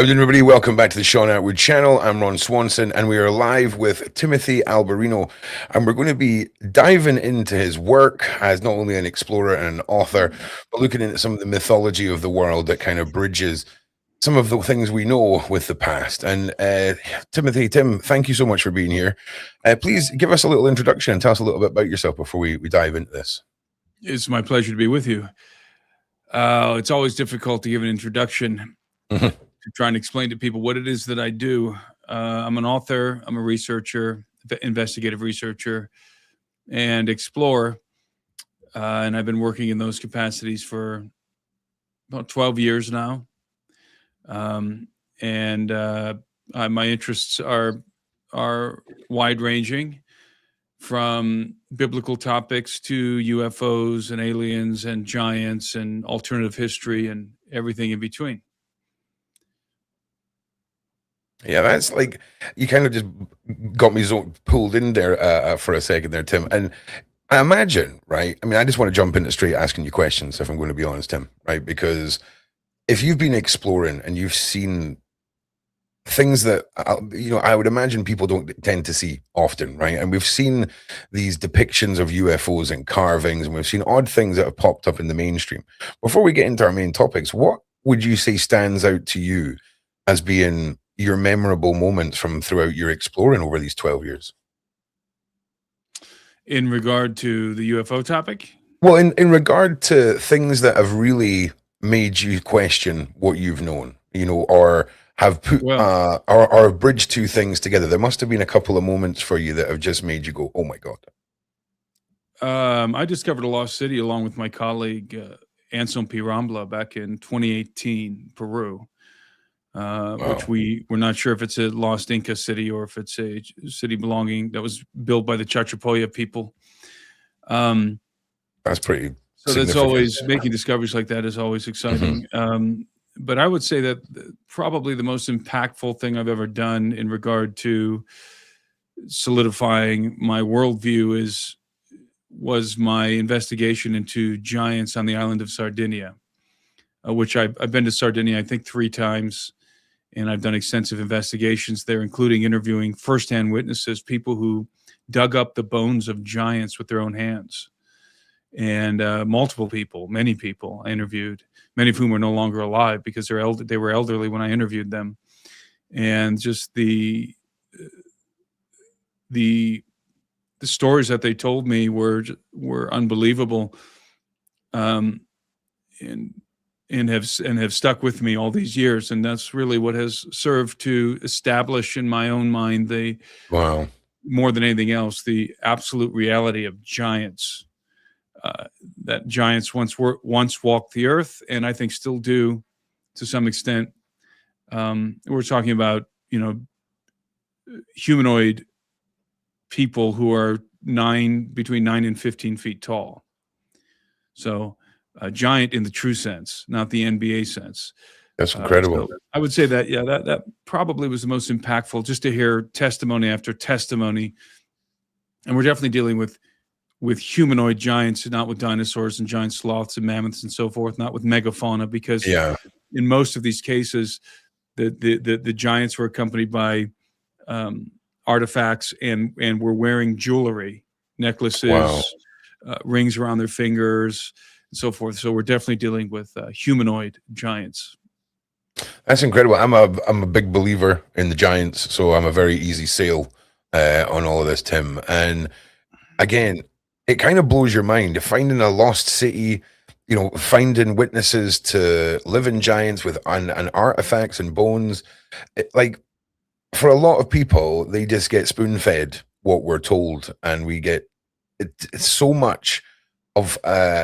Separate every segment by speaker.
Speaker 1: How are you doing, everybody? Welcome back to the Sean Atwood channel. I'm Ron Swanson, and we are live with Timothy Alberino, and we're going to be diving into his work as not only an explorer and an author, but looking into some of the mythology of the world that kind of bridges some of the things we know with the past. And Tim, thank you so much for being here. Please give us a little introduction and tell us a little bit about yourself before we dive into this.
Speaker 2: It's my pleasure to be with you. It's always difficult to give an introduction to try and explain to people what it is that I do. I'm an author, I'm a researcher, investigative researcher, and explorer. And I've been working in those capacities for about 12 years now. My interests are wide-ranging, from biblical topics to UFOs and aliens and giants and alternative history and everything in between.
Speaker 1: Yeah, that's like, you kind of just got me so pulled in there for a second there, Tim. And I imagine, right? I mean, I just want to jump into straight asking you questions, if I'm going to be honest, Tim, right? Because if you've been exploring and you've seen things that, I would imagine people don't tend to see often, right? And we've seen these depictions of UFOs and carvings, and we've seen odd things that have popped up in the mainstream. Before we get into our main topics, what would you say stands out to you as being your memorable moments from throughout your exploring over these 12 years?
Speaker 2: In regard to the UFO topic?
Speaker 1: Well, in regard to things that have really made you question what you've known, or have put or bridged two things together. There must have been a couple of moments for you that have just made you go, oh my God.
Speaker 2: I discovered a lost city along with my colleague Anselm P. Rambla back in 2018, Peru. Which we're not sure if it's a lost Inca city or if it's a city that was built by the Chachapoya people.
Speaker 1: That's pretty.
Speaker 2: So that's always, making discoveries like that is always exciting. But I would say that probably the most impactful thing I've ever done in regard to solidifying my worldview was my investigation into giants on the island of Sardinia, which I've been to Sardinia, I think 3 times. And I've done extensive investigations there, including interviewing firsthand witnesses, people who dug up the bones of giants with their own hands. And many people I interviewed, many of whom are no longer alive because they were elderly when I interviewed them. And just the stories that they told me were unbelievable, and have stuck with me all these years. And that's really what has served to establish in my own mind more than anything else, the absolute reality of giants. That giants once walked the earth, and I think still do to some extent. We're talking about, humanoid people who are between 9 and 15 feet tall. So a giant in the true sense, not the NBA sense.
Speaker 1: That's incredible.
Speaker 2: So I would say that, that probably was the most impactful, just to hear testimony after testimony. And we're definitely dealing with humanoid giants, not with dinosaurs and giant sloths and mammoths and so forth, not with megafauna, because in most of these cases, the giants were accompanied by artifacts and were wearing jewelry, necklaces, rings around their fingers, and so forth. So we're definitely dealing with humanoid giants.
Speaker 1: That's incredible. I'm a big believer in the giants, so I'm a very easy sale on all of this, Tim. And again, it kind of blows your mind finding a lost city, finding witnesses to living giants with and artifacts and bones. For a lot of people, they just get spoon-fed what we're told, and we get it's so much of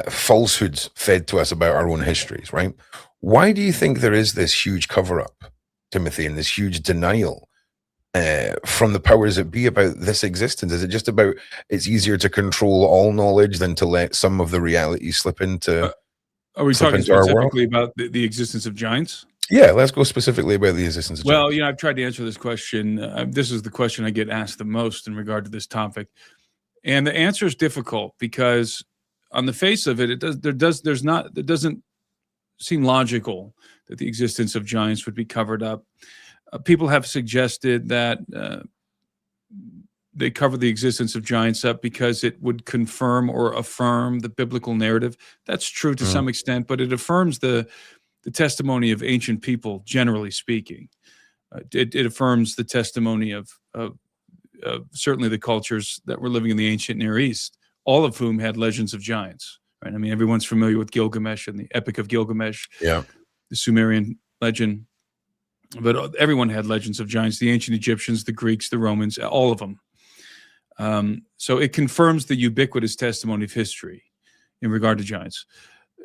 Speaker 1: falsehoods fed to us about our own histories, right? Why do you think there is this huge cover-up, Timothy, and this huge denial from the powers that be about this existence? Is it just about it's easier to control all knowledge than to let some of the reality slip into?
Speaker 2: Are we talking specifically about the existence of giants?
Speaker 1: Yeah, let's go specifically about the existence of giants.
Speaker 2: Well, I've tried to answer this question. This is the question I get asked the most in regard to this topic, and the answer is difficult because, on the face of it, it doesn't seem logical that the existence of giants would be covered up. People have suggested that they cover the existence of giants up because it would confirm or affirm the biblical narrative. That's true to some extent, but it affirms the testimony of ancient people, generally speaking. It affirms the testimony of certainly the cultures that were living in the ancient Near East, all of whom had legends of giants. Right? I mean, everyone's familiar with Gilgamesh and the Epic of Gilgamesh, the Sumerian legend. But everyone had legends of giants, the ancient Egyptians, the Greeks, the Romans, all of them. So it confirms the ubiquitous testimony of history in regard to giants,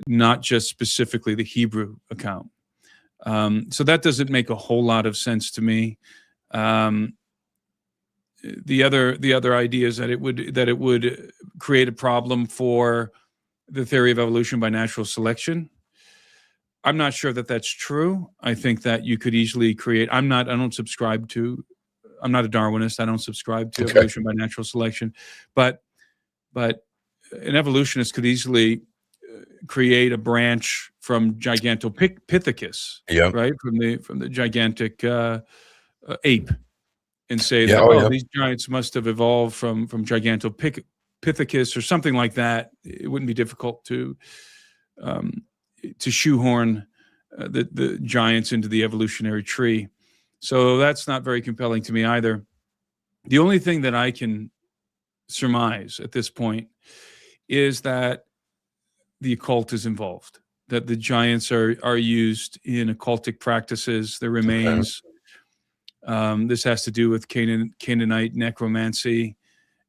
Speaker 2: not just specifically the Hebrew account. So that doesn't make a whole lot of sense to me. The other idea is that it would create a problem for the theory of evolution by natural selection. I'm not sure that that's true. I think that you could easily create. I'm not a Darwinist. I don't subscribe to evolution by natural selection, but an evolutionist could easily create a branch from Gigantopithecus, right, from the gigantic ape, and say that these giants must have evolved from Gigantopithecus or something like that. It wouldn't be difficult to shoehorn the giants into the evolutionary tree. So that's not very compelling to me either. The only thing that I can surmise at this point is that the occult is involved, that the giants are used in occultic practices, their remains. This has to do with Canaanite necromancy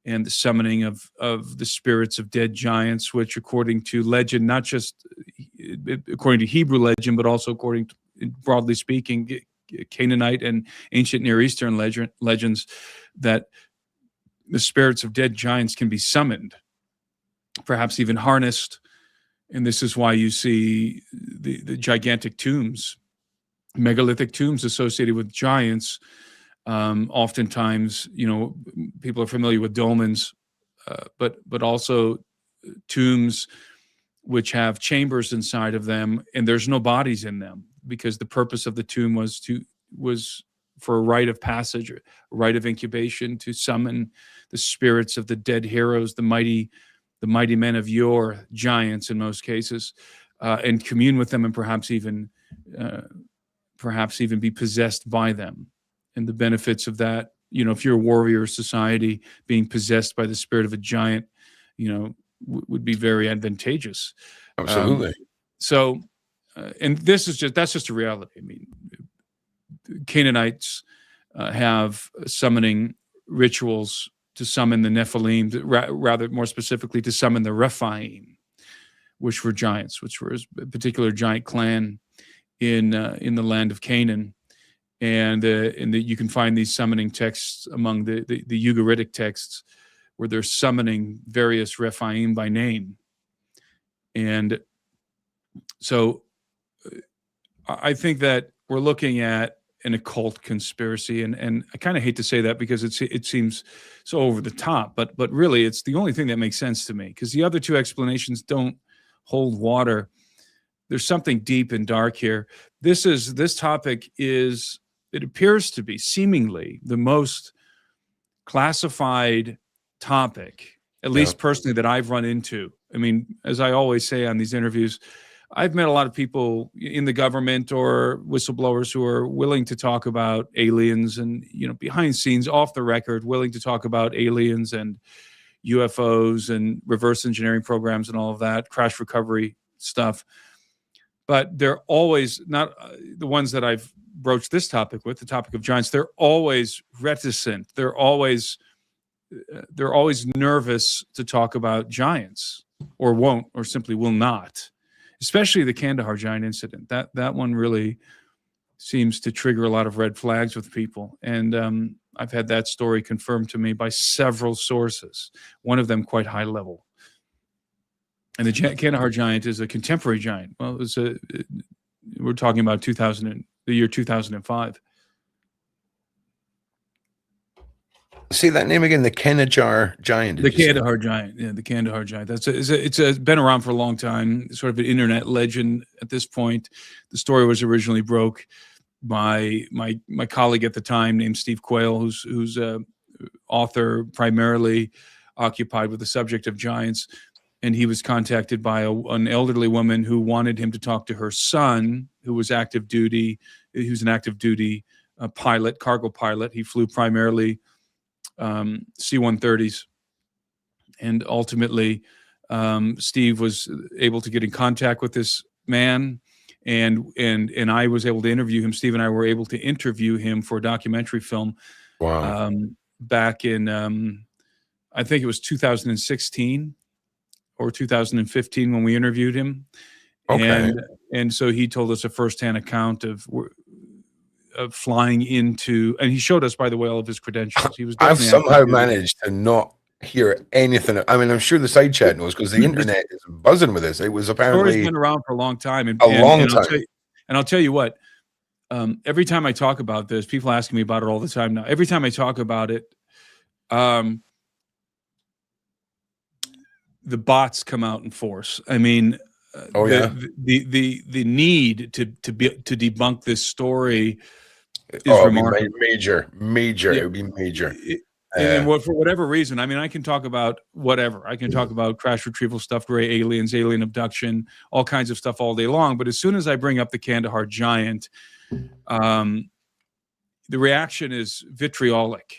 Speaker 2: and the summoning of the spirits of dead giants, which according to legend, not just according to Hebrew legend, but also according to, broadly speaking, Canaanite and ancient Near Eastern legends, that the spirits of dead giants can be summoned, perhaps even harnessed. And this is why you see the gigantic tombs, megalithic tombs associated with giants. Oftentimes, people are familiar with dolmens, but also tombs which have chambers inside of them, and there's no bodies in them, because the purpose of the tomb was for a rite of passage, a rite of incubation, to summon the spirits of the dead heroes, the mighty men of yore, giants in most cases, and commune with them, and perhaps even be possessed by them. And the benefits of that, if you're a warrior society, being possessed by the spirit of a giant, would be very advantageous.
Speaker 1: Absolutely.
Speaker 2: And that's just a reality. I mean, Canaanites have summoning rituals to summon the Nephilim, rather more specifically to summon the Rephaim, which were giants, which were a particular giant clan in the land of Canaan. And you can find these summoning texts among the Ugaritic texts, where they're summoning various Rephaim by name. And so I think that we're looking at an occult conspiracy, and I kind of hate to say that because it seems so over the top, but really it's the only thing that makes sense to me, because the other two explanations don't hold water. There's something deep and dark here. This topic is, it appears to be seemingly the most classified topic, at least personally, that I've run into. I mean, as I always say on these interviews, I've met a lot of people in the government or whistleblowers who are willing to talk about aliens and, behind scenes, off the record, willing to talk about aliens and UFOs and reverse engineering programs and all of that, crash recovery stuff. But they're always not the ones that I've broached this topic with, the topic of giants. They're always reticent. They're always nervous to talk about giants, or won't, or simply will not. Especially the Kandahar giant incident. That one really seems to trigger a lot of red flags with people. And I've had that story confirmed to me by several sources, one of them quite high level. And the Kandahar giant is a contemporary giant. Well, we're talking about the year 2005.
Speaker 1: Say that name again. The Kandahar giant.
Speaker 2: The
Speaker 1: Did you say?
Speaker 2: Kandahar giant. Yeah, the Kandahar giant. It's been around for a long time. Sort of an internet legend at this point. The story was originally broke by my colleague at the time named Steve Quayle, who's author primarily occupied with the subject of giants. And he was contacted by an elderly woman who wanted him to talk to her son, who was active duty. He was an active duty pilot, cargo pilot. He flew primarily C-130s. And ultimately, Steve was able to get in contact with this man, and I was able to interview him. Steve and I were able to interview him for a documentary film.
Speaker 1: Wow.
Speaker 2: Back in, I think it was 2016 or 2015 when we interviewed him.
Speaker 1: Okay.
Speaker 2: And so he told us a firsthand account of flying into, and he showed us, by the way, all of his credentials. He was.
Speaker 1: I've somehow managed to not hear anything. I mean, I'm sure the side chat knows because the internet is buzzing with this. It was apparently
Speaker 2: story's been around for a long time,
Speaker 1: and
Speaker 2: I'll tell you what. Every time I talk about this, people ask me about it all the time now. Every time I talk about it, the bots come out in force. I mean, the need to debunk this story is remarkable.
Speaker 1: Major. Yeah. It would be major.
Speaker 2: And for whatever reason, I mean, I can talk about whatever. I can talk about crash retrieval stuff, gray aliens, alien abduction, all kinds of stuff all day long. But as soon as I bring up the Kandahar giant, the reaction is vitriolic.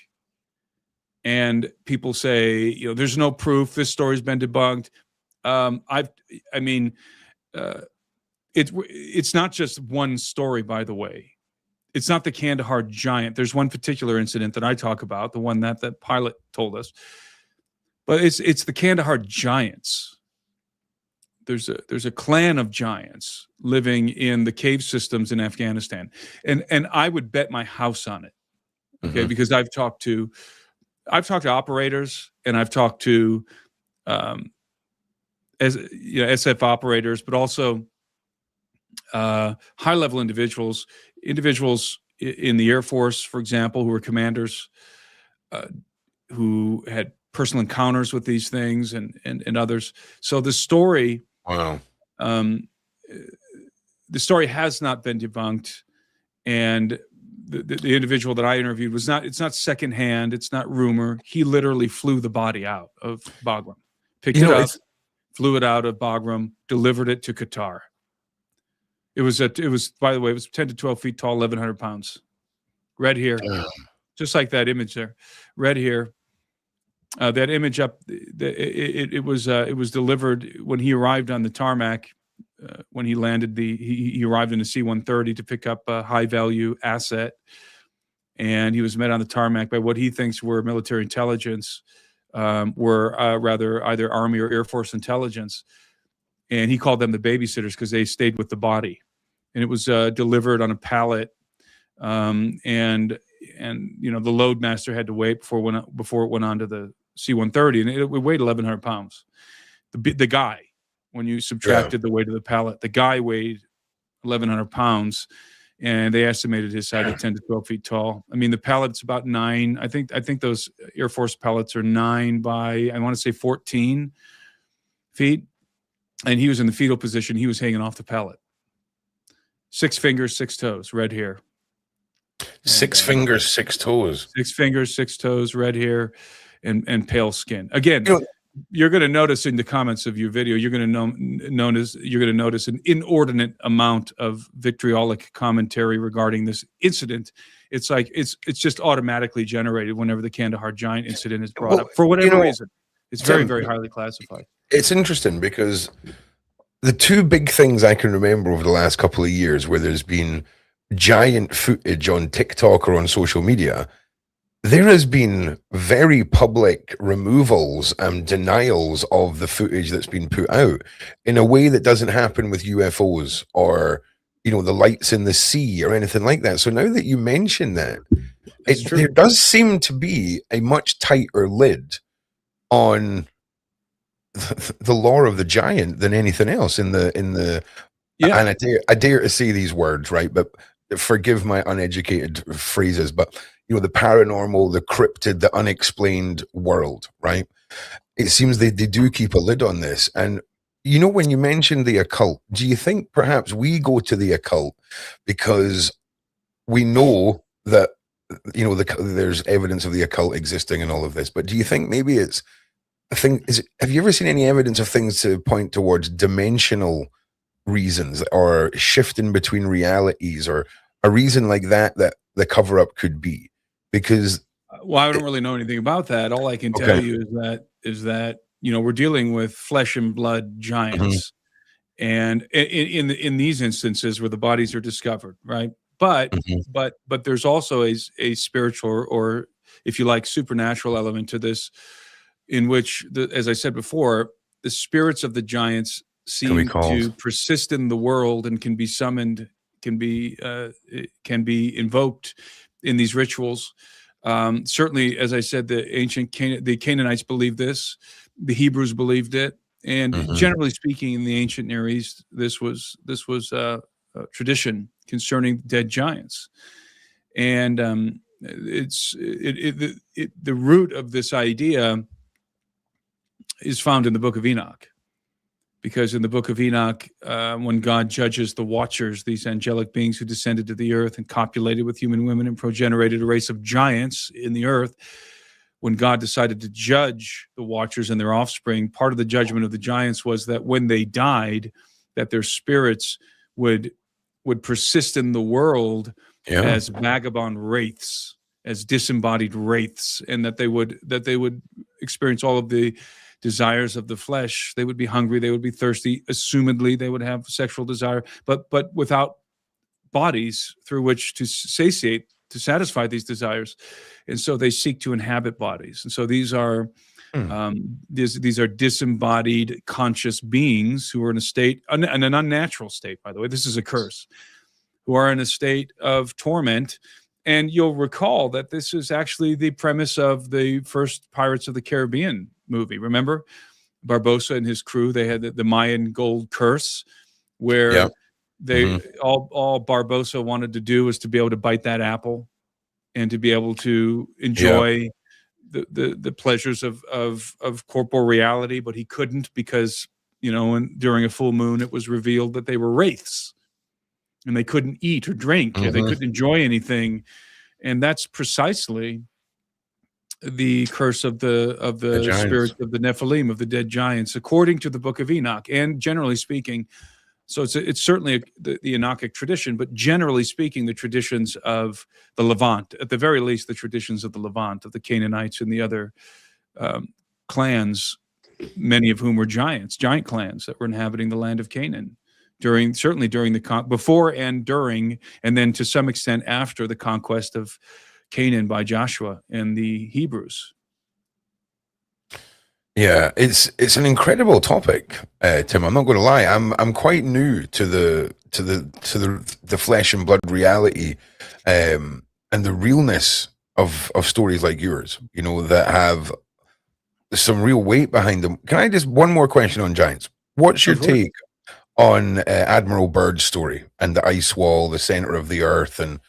Speaker 2: And people say, you know, there's no proof. This story's been debunked. It's not just one story, by the way. It's not the Kandahar giant. There's one particular incident that I talk about, the one that pilot told us. But it's the Kandahar giants. There's a clan of giants living in the cave systems in Afghanistan, and I would bet my house on it. Okay, because I've talked to operators, and I've talked to SF operators, but also high level individuals in the Air Force, for example, who were commanders, who had personal encounters with these things, and others. So the story,
Speaker 1: wow,
Speaker 2: the story has not been debunked, and the individual that I interviewed it's not secondhand, it's not rumor. He literally flew the body out of Bagram, picked it up, flew it out of Bagram, delivered it to Qatar. It was, by the way, it was 10 to 12 feet tall, 1,100 pounds. Red hair, just like that image there. Red hair. That image up, it was delivered when he arrived on the tarmac. When he landed, he arrived in a C-130 to pick up a high-value asset, and he was met on the tarmac by what he thinks were military intelligence, rather either Army or Air Force intelligence. And he called them the babysitters because they stayed with the body, and it was delivered on a pallet. And you know, the load master had to wait before it went on to the C-130, and it weighed 1,100 pounds. The guy, when you subtracted the weight of the pallet, the guy weighed 1,100 pounds, and they estimated his size at 10 to 12 feet tall. I mean, the pallet's about 9. I think those Air Force pallets are 9 by, I want to say 14 feet. And he was in the fetal position. He was hanging off the pallet. 6 fingers, 6 toes, red hair.
Speaker 1: 6 fingers, 6 toes.
Speaker 2: 6 fingers, 6 toes, red hair, and pale skin. Again, you're going to notice in the comments of your video, you're going to notice an inordinate amount of vitriolic commentary regarding this incident. It's like it's just automatically generated whenever the Kandahar giant incident is brought up for whatever reason. It's very, very highly classified.
Speaker 1: It's interesting because the two big things I can remember over the last couple of years where there's been giant footage on TikTok or on social media, there has been very public removals and denials of the footage that's been put out in a way that doesn't happen with UFOs or, you know, the lights in the sea or anything like that. So now that you mention that, there does seem to be a much tighter lid on the lore of the giant than anything else in the and I dare to say these words, right? But forgive my uneducated phrases, but the paranormal, the cryptid, the unexplained world, right? It seems they do keep a lid on this. And when you mentioned the occult, do you think perhaps we go to the occult because we know that there's evidence of the occult existing and all of this, but do you think maybe it's a thing? Have you ever seen any evidence of things to point towards dimensional reasons or shifting between realities, or a reason like that the cover-up could be? Because
Speaker 2: well, I don't really know anything about that. All I can tell you is that we're dealing with flesh and blood giants, and in these instances where the bodies are discovered, right? But there's also a spiritual, or if you like, supernatural element to this, in which, as I said before, the spirits of the giants seem to persist in the world and can be summoned, can be invoked in these rituals. Certainly, as I said, the Canaanites believed this, the Hebrews believed it, and generally speaking, in the ancient Near East, this was a tradition concerning dead giants. And the root of this idea is found in the Book of Enoch, because in the Book of Enoch, when God judges the Watchers, these angelic beings who descended to the earth and copulated with human women and progenerated a race of giants in the earth, when God decided to judge the Watchers and their offspring, part of the judgment of the giants was that when they died, that their spirits would persist in the world as vagabond wraiths, as disembodied wraiths, and that they would experience all of the desires of the flesh. They would be hungry, they would be thirsty, assumedly they would have sexual desire, but without bodies through which to satiate, to satisfy these desires. And so they seek to inhabit bodies. And so these are these are disembodied conscious beings who are in a state, an unnatural state, by the way, this is a curse, who are in a state of torment. And you'll recall that this is actually the premise of the first Pirates of the Caribbean movie. Remember Barbossa and his crew? They had the Mayan gold curse, where all Barbossa wanted to do was to be able to bite that apple and to be able to enjoy the pleasures of corporeal reality, but he couldn't, because during a full moon it was revealed that they were wraiths, and they couldn't eat or drink, and they couldn't enjoy anything. And that's precisely the curse of the spirits of the Nephilim, of the dead giants, according to the Book of Enoch. And generally speaking, so it's certainly the Enochic tradition, but generally speaking, the traditions of the Levant, at the very least, the traditions of the Levant, of the Canaanites and the other clans, many of whom were giant clans that were inhabiting the land of Canaan certainly during the before and during, and then to some extent after the conquest of Canaan by Joshua and the Hebrews.
Speaker 1: Yeah, it's an incredible topic, Tim. I'm not going to lie. I'm quite new to the flesh and blood reality, and the realness of stories like yours. That have some real weight behind them. Can I just one more question on giants? What's your take on Admiral Byrd's story and the ice wall, the center of the earth, and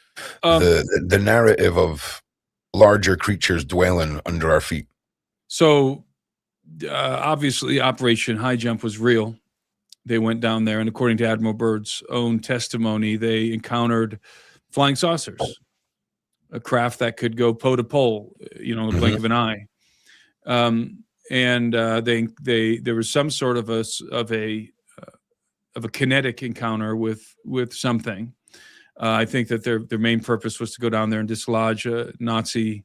Speaker 1: the narrative of larger creatures dwelling under our feet?
Speaker 2: So obviously Operation High Jump was real. They went down there, and according to Admiral Byrd's own testimony, they encountered flying saucers, a craft that could go pole to pole, in the blink of an eye. And there was some sort of a kinetic encounter with something. I think that their main purpose was to go down there and dislodge a Nazi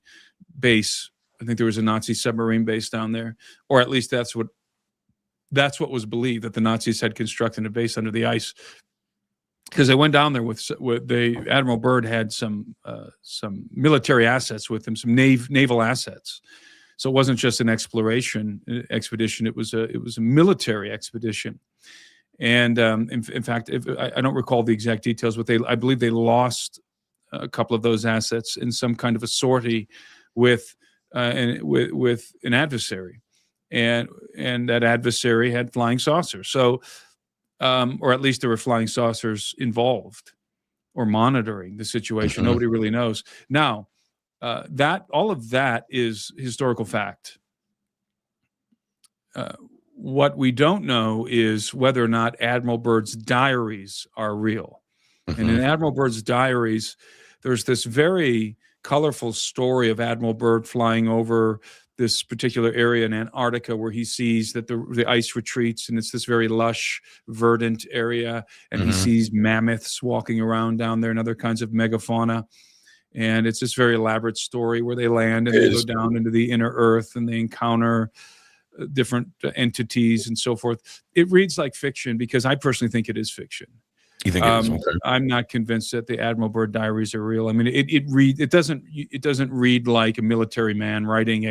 Speaker 2: base. I think there was a Nazi submarine base down there, or at least that's what was believed, that the Nazis had constructed a base under the ice, because they went down there with Admiral Byrd had some military assets with him, some naval assets. So it wasn't just an exploration expedition; it was a military expedition. And in fact, I don't recall the exact details, but I believe they lost a couple of those assets in some kind of a sortie with an adversary, and that adversary had flying saucers. So, or at least there were flying saucers involved or monitoring the situation. Nobody really knows. Now, that all of that is historical fact. What we don't know is whether or not Admiral Byrd's diaries are real. And in Admiral Byrd's diaries, there's this very colorful story of Admiral Byrd flying over this particular area in Antarctica where he sees that the ice retreats and it's this very lush, verdant area. And he sees mammoths walking around down there and other kinds of megafauna. And it's this very elaborate story where they land and they go down into the inner earth and they encounter different entities and so forth. It reads like fiction because I personally think it is fiction.
Speaker 1: You think it is? Okay.
Speaker 2: I'm not convinced that the Admiral Byrd diaries are real. I mean, it doesn't read like a military man writing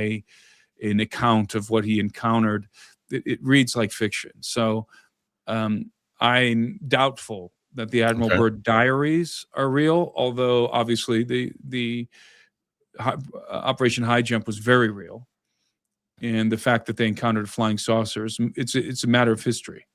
Speaker 2: an account of what he encountered. It reads like fiction. So I'm doubtful that the Admiral Byrd diaries are real, although obviously the Operation High Jump was very real. And the fact that they encountered flying saucers, it's a matter of history.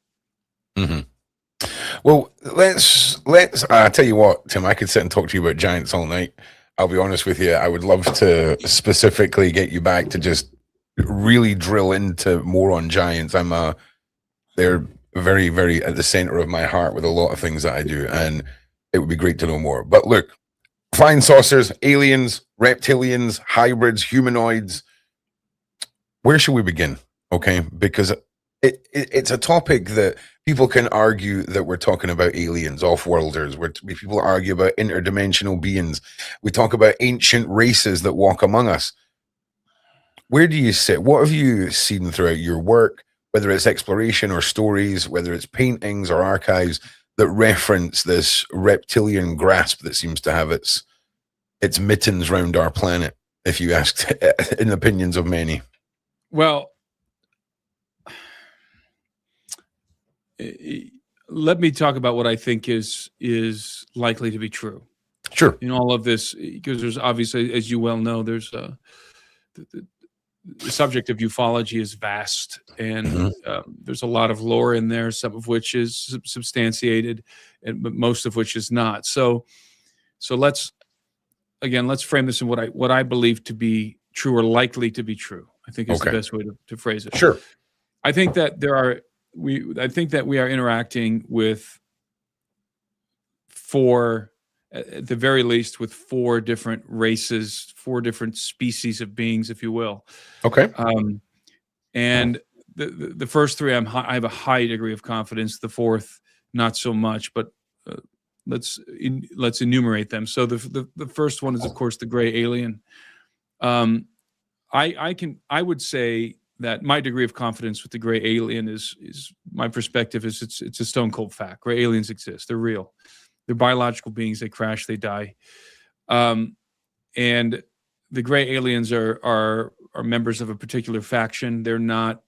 Speaker 1: Well, let's tell you what, Tim, I could sit and talk to you about giants all night. I'll be honest with you. I would love to specifically get you back to just really drill into more on giants. They're very, very at the center of my heart with a lot of things that I do, and it would be great to know more. But look, flying saucers, aliens, reptilians, hybrids, humanoids. Where should we begin? Okay, because it's a topic that people can argue that we're talking about aliens, off-worlders. People argue about interdimensional beings. We talk about ancient races that walk among us. Where do you sit? What have you seen throughout your work, whether it's exploration or stories, whether it's paintings or archives that reference this reptilian grasp that seems to have its mittens round our planet, if you ask in opinions of many?
Speaker 2: Well, let me talk about what I think is likely to be true.
Speaker 1: Sure.
Speaker 2: In all of this, because there's obviously, as you well know, there's the subject of ufology is vast, and there's a lot of lore in there, some of which is substantiated, but most of which is not. So let's frame this in what I believe to be true or likely to be true. I think is the best way to phrase it.
Speaker 1: Sure.
Speaker 2: I think that I think that we are interacting with at the very least, with four different races, four different species of beings, if you will.
Speaker 1: Okay.
Speaker 2: And the first three, I have a high degree of confidence. The fourth, not so much. But let's enumerate them. So the first one is, of course, the gray alien. I would say that my degree of confidence with the gray alien is my perspective is it's a stone cold fact. Gray aliens exist. They're real. They're biological beings. They crash. They die. And the gray aliens are members of a particular faction. They're not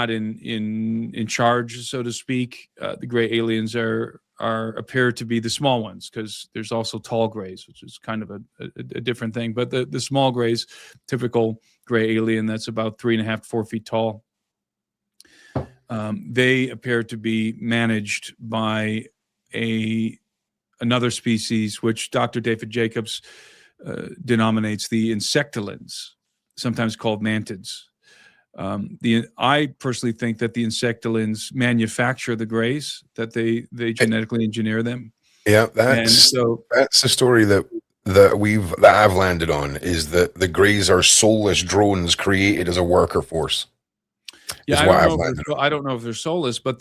Speaker 2: in charge, so to speak. The gray aliens appear to be the small ones, because there's also tall grays, which is kind of a different thing. But the small grays, typical gray alien that's about 3.5 to 4 feet tall, they appear to be managed by another species, which Dr. David Jacobs denominates the insectilins, sometimes called mantids. I personally think that the insectilins manufacture the grays, that they genetically engineer them.
Speaker 1: Yeah, that's the story that I've landed on, is that the grays are soulless drones created as a worker force.
Speaker 2: Yeah, I don't know if they're soulless, but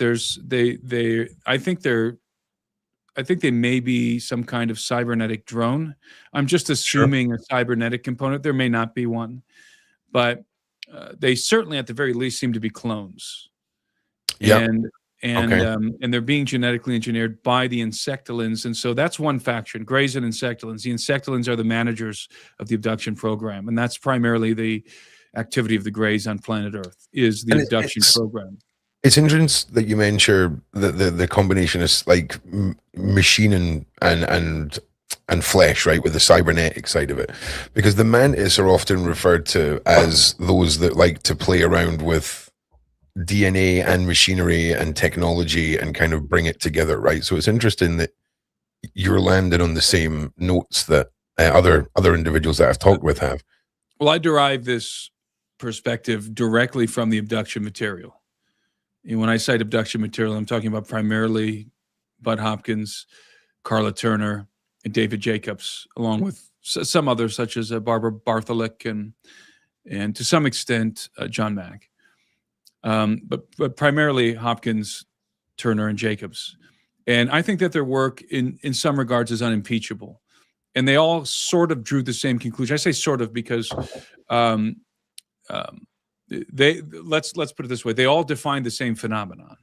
Speaker 2: I think they may be some kind of cybernetic drone. I'm just assuming a cybernetic component. There may not be one, but they certainly, at the very least, seem to be clones.
Speaker 1: Yeah.
Speaker 2: And they're being genetically engineered by the insectilins. And so that's one faction, grays and insectilins. The insectilins are the managers of the abduction program. And that's primarily the activity of the grays on planet Earth, is the abduction program.
Speaker 1: It's interesting that you mentioned the combination is like machine and flesh, right, with the cybernetic side of it, because the mantis are often referred to as those that like to play around with DNA and machinery and technology and kind of bring it together, right? So it's interesting that you're landing on the same notes that other individuals that I've talked with have.
Speaker 2: Well, I derive this perspective directly from the abduction material. And when I cite abduction material, I'm talking about primarily Bud Hopkins, Carla Turner, and David Jacobs, along with some others such as Barbara Bartholick and to some extent John Mack, but primarily Hopkins, Turner, and Jacobs. And I think that their work in some regards is unimpeachable. And they all sort of drew the same conclusion. I say sort of because let's put it this way: they all defined the same phenomenon,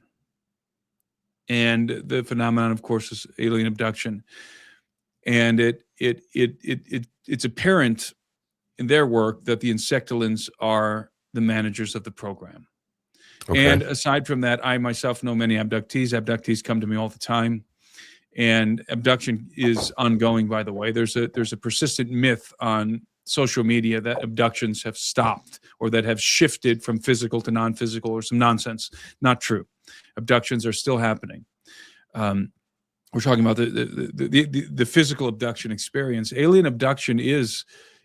Speaker 2: and the phenomenon, of course, is alien abduction. And it's apparent in their work that the Insectolins are the managers of the program. Okay. And aside from that, I myself know many abductees. Abductees come to me all the time, and abduction is ongoing. By the way, there's a persistent myth on social media that abductions have stopped or that have shifted from physical to non-physical or some nonsense. Not true. Abductions are still happening. We're talking about the physical abduction experience. Alien abduction is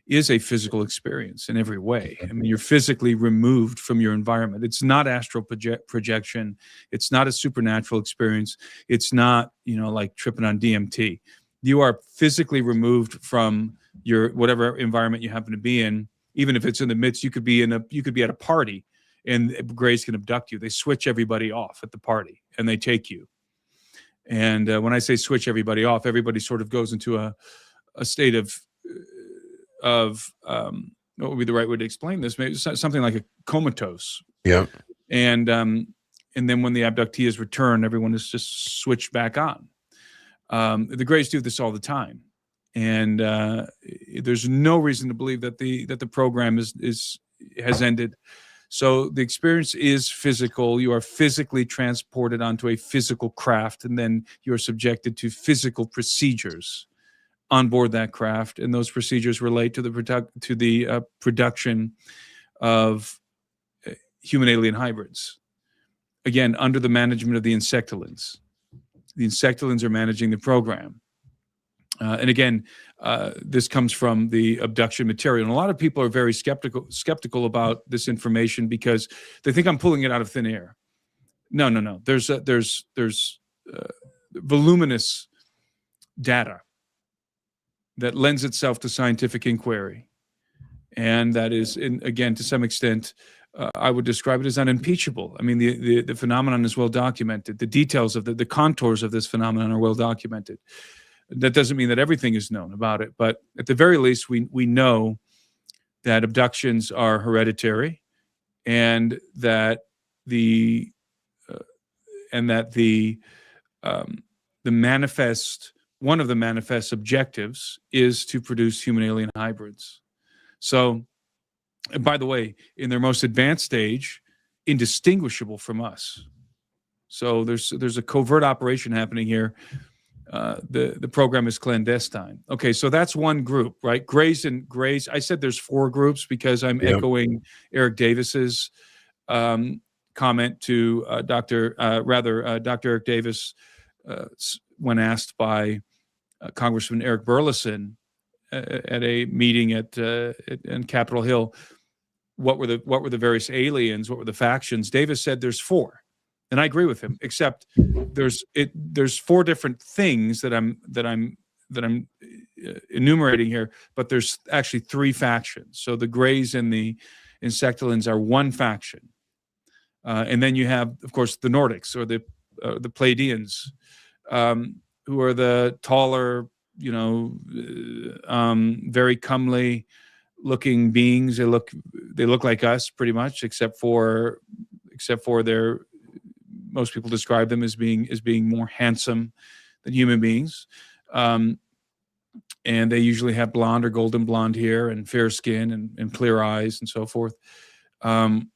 Speaker 2: a physical experience in every way. I mean, you're physically removed from your environment. It's not astral projection. It's not a supernatural experience. It's not, like tripping on DMT. You are physically removed from your whatever environment you happen to be in. Even if it's in the midst, you could be at a party, and Greys can abduct you. They switch everybody off at the party, and they take you. And when I say switch everybody off, everybody sort of goes into a state of what would be the right way to explain this? Maybe something like a comatose.
Speaker 1: Yeah.
Speaker 2: And then when the abductee is returned, everyone is just switched back on. The Greys do this all the time, and there's no reason to believe that the program has ended. So the experience is physical. You are physically transported onto a physical craft, and then you are subjected to physical procedures on board that craft, and those procedures relate to the production of human alien hybrids. Again, under the management of the Insectolins. The Insectolins are managing the program. And again, this comes from the abduction material. And a lot of people are very skeptical about this information because they think I'm pulling it out of thin air. No. There's voluminous data that lends itself to scientific inquiry. And that is, again, to some extent, I would describe it as unimpeachable. I mean, the phenomenon is well documented. The details of the contours of this phenomenon are well documented. That doesn't mean that everything is known about it, but at the very least, we know that abductions are hereditary, and that the one of the manifest objectives is to produce human alien hybrids. So, and by the way, in their most advanced stage, indistinguishable from us. So there's a covert operation happening here. The program is clandestine. Okay, so that's one group, right? Greys. I said there's 4 groups because I'm echoing Eric Davis's comment to Dr. Eric Davis when asked by Congressman Eric Burleson at a meeting in Capitol Hill, what were the various aliens? What were the factions? Davis said there's 4. And I agree with him, except there's 4 different things that I'm enumerating here, but there's actually 3 factions. So the Greys and the Insectolins are one faction, and then you have, of course, the Nordics or the Pleiadians, who are the taller, very comely looking beings. They look like us pretty much, except for their. Most people describe them as being more handsome than human beings, and they usually have blonde or golden blonde hair and fair skin and clear eyes and so forth. And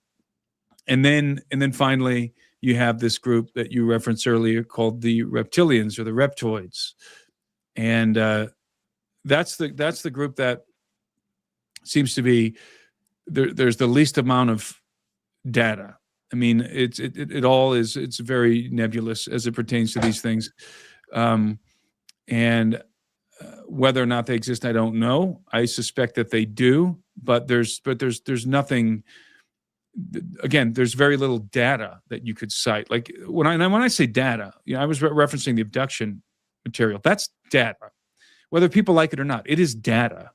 Speaker 2: then finally, you have this group that you referenced earlier called the Reptilians or the Reptoids, and that's the group that seems to be there's the least amount of data. I mean, it's very nebulous as it pertains to these things. And Whether or not they exist, I don't know. I suspect that they do, but there's nothing. Again, there's very little data that you could cite. Like when I say data, I was referencing the abduction material. That's data, whether people like it or not. It is data.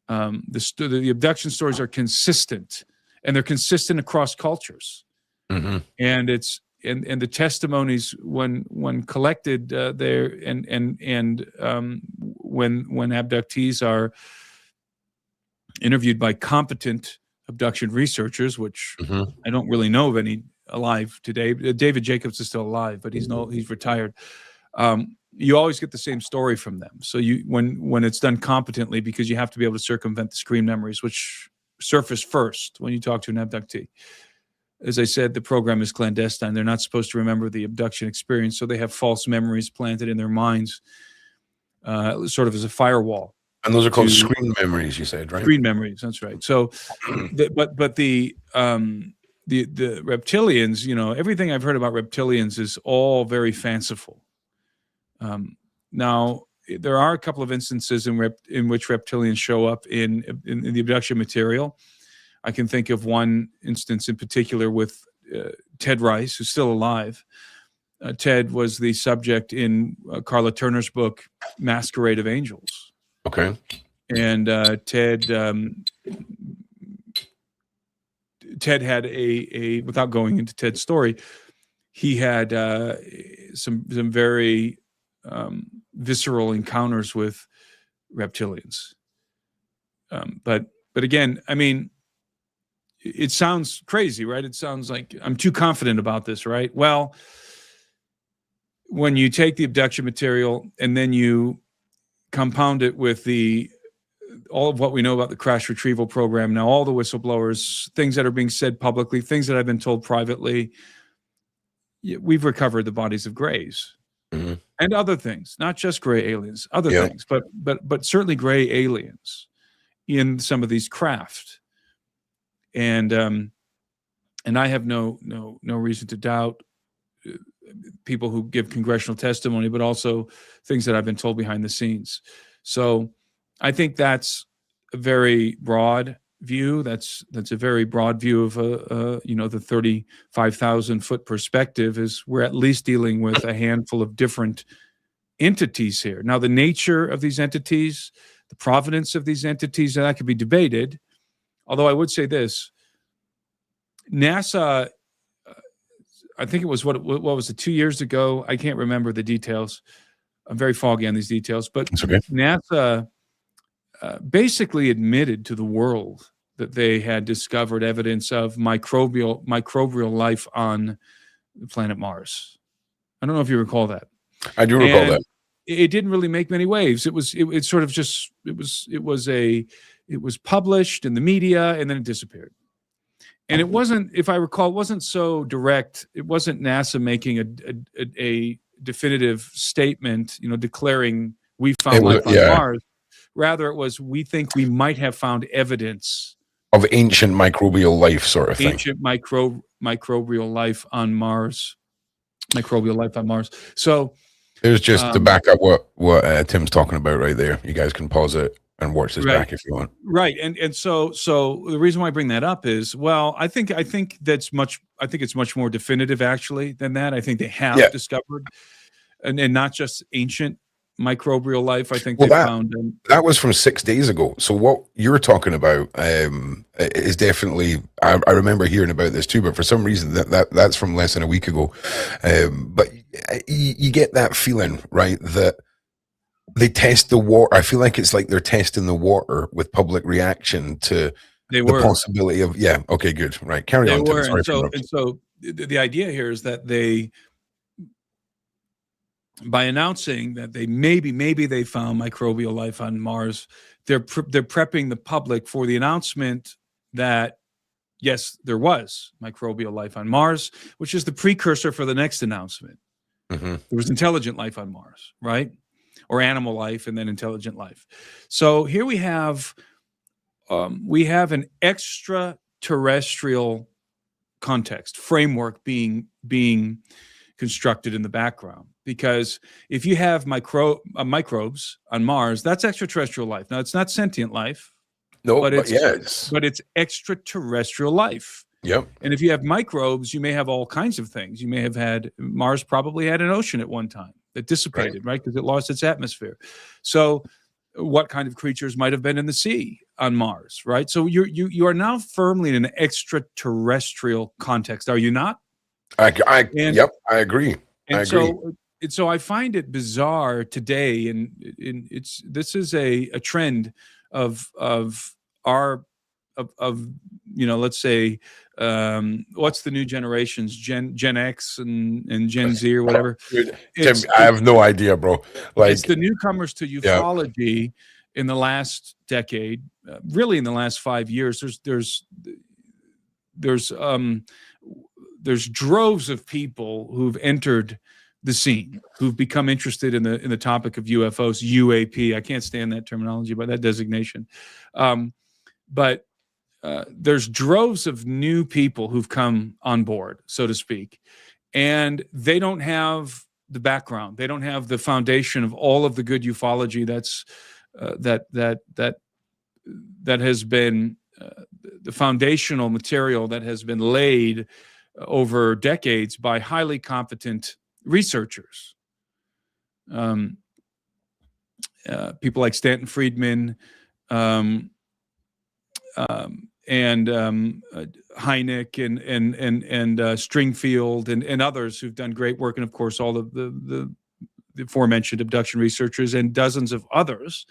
Speaker 2: The abduction stories are consistent, and they're consistent across cultures.
Speaker 1: Mm-hmm.
Speaker 2: And it's and the testimonies when collected there and when abductees are interviewed by competent abduction researchers, which I don't really know of any alive today. David Jacobs is still alive, but he's retired. You always get the same story from them. So when it's done competently, because you have to be able to circumvent the screen memories, which surface first when you talk to an abductee. As I said, the program is clandestine. They're not supposed to remember the abduction experience, so they have false memories planted in their minds, sort of as a firewall.
Speaker 1: And those are called screen memories, you said, right?
Speaker 2: Screen memories, that's right. So, but the reptilians, everything I've heard about reptilians is all very fanciful. Now, there are a couple of instances in which reptilians show up in the abduction material. I can think of one instance in particular with Ted Rice, who's still alive. Ted was the subject in Carla Turner's book, Masquerade of Angels.
Speaker 1: Okay.
Speaker 2: And Ted had a without going into Ted's story, he had some very visceral encounters with reptilians. But again, I mean, it sounds crazy, right? It sounds like I'm too confident about this, right? Well, when you take the abduction material and then you compound it with all of what we know about the crash retrieval program, now all the whistleblowers, things that are being said publicly, things that I've been told privately, we've recovered the bodies of grays and other things, not just gray aliens, other things, but certainly gray aliens in some of these craft. And I have no reason to doubt people who give congressional testimony, but also things that I've been told behind the scenes. So I think that's a very broad view. That's a very broad view of the 35,000 foot perspective. Is we're at least dealing with a handful of different entities here. Now, the nature of these entities, the provenance of these entities, that could be debated. Although I would say this, NASA, I think it was what was it, 2 years ago? I can't remember the details. I'm very foggy on these details, but
Speaker 1: okay.
Speaker 2: NASA basically admitted to the world that they had discovered evidence of microbial life on the planet Mars. I don't know if you recall that.
Speaker 1: I do recall that.
Speaker 2: It didn't really make many waves. It was published in the media and then it disappeared. And it wasn't, if I recall, it wasn't so direct. It wasn't NASA making a definitive statement, declaring we found life on Mars. Rather, it was, we think we might have found evidence
Speaker 1: of ancient microbial life, sort of thing.
Speaker 2: Ancient microbial life on Mars. Microbial life on Mars. So
Speaker 1: there's just to back up what Tim's talking about right there. You guys can pause it and watch this back if you want.
Speaker 2: Right. And so the reason why I bring that up is, well, I think it's much more definitive actually than that. I think they have discovered and not just ancient microbial life. I think they found
Speaker 1: that was from 6 days ago. So what you're talking about is definitely, I remember hearing about this too, but for some reason that's from less than a week ago. But you get that feeling, right, that they test the water. I feel like it's like they're testing the water with public reaction to the possibility of, okay, good. Right. Carry on.
Speaker 2: And so the idea here is that they, by announcing that they maybe they found microbial life on Mars, they're prepping the public for the announcement that, yes, there was microbial life on Mars, which is the precursor for the next announcement. There was intelligent life on Mars, right? Or animal life and then intelligent life. So here we have an extraterrestrial context, framework being constructed in the background. because if you have microbes on Mars, that's extraterrestrial life. Now, it's not sentient life,
Speaker 1: No,
Speaker 2: but
Speaker 1: but
Speaker 2: it's extraterrestrial life.
Speaker 1: Yep.
Speaker 2: And if you have microbes, you may have all kinds of things. You may have had, Mars probably had an ocean at one time that dissipated, right? Because it lost its atmosphere. So what kind of creatures might have been in the sea on Mars, right? So you are now firmly in an extraterrestrial context, are you not?
Speaker 1: Yep, I agree.
Speaker 2: So I find it bizarre today, and this is a trend of let's say, what's the new generations, Gen X and Gen Z or whatever.
Speaker 1: Tim, I have no idea, bro. Like,
Speaker 2: it's the newcomers to ufology in the last decade, really in the last 5 years. There's droves of people who've entered the scene, who've become interested in the topic of UFOs, UAP. I can't stand that terminology, but that designation. But there's droves of new people who've come on board, so to speak, and they don't have the background. They don't have the foundation of all of the good ufology that has been the foundational material that has been laid over decades by highly competent researchers. People like Stanton Friedman, and Hynek and Stringfield and others who've done great work, and of course all of the aforementioned abduction researchers and dozens of others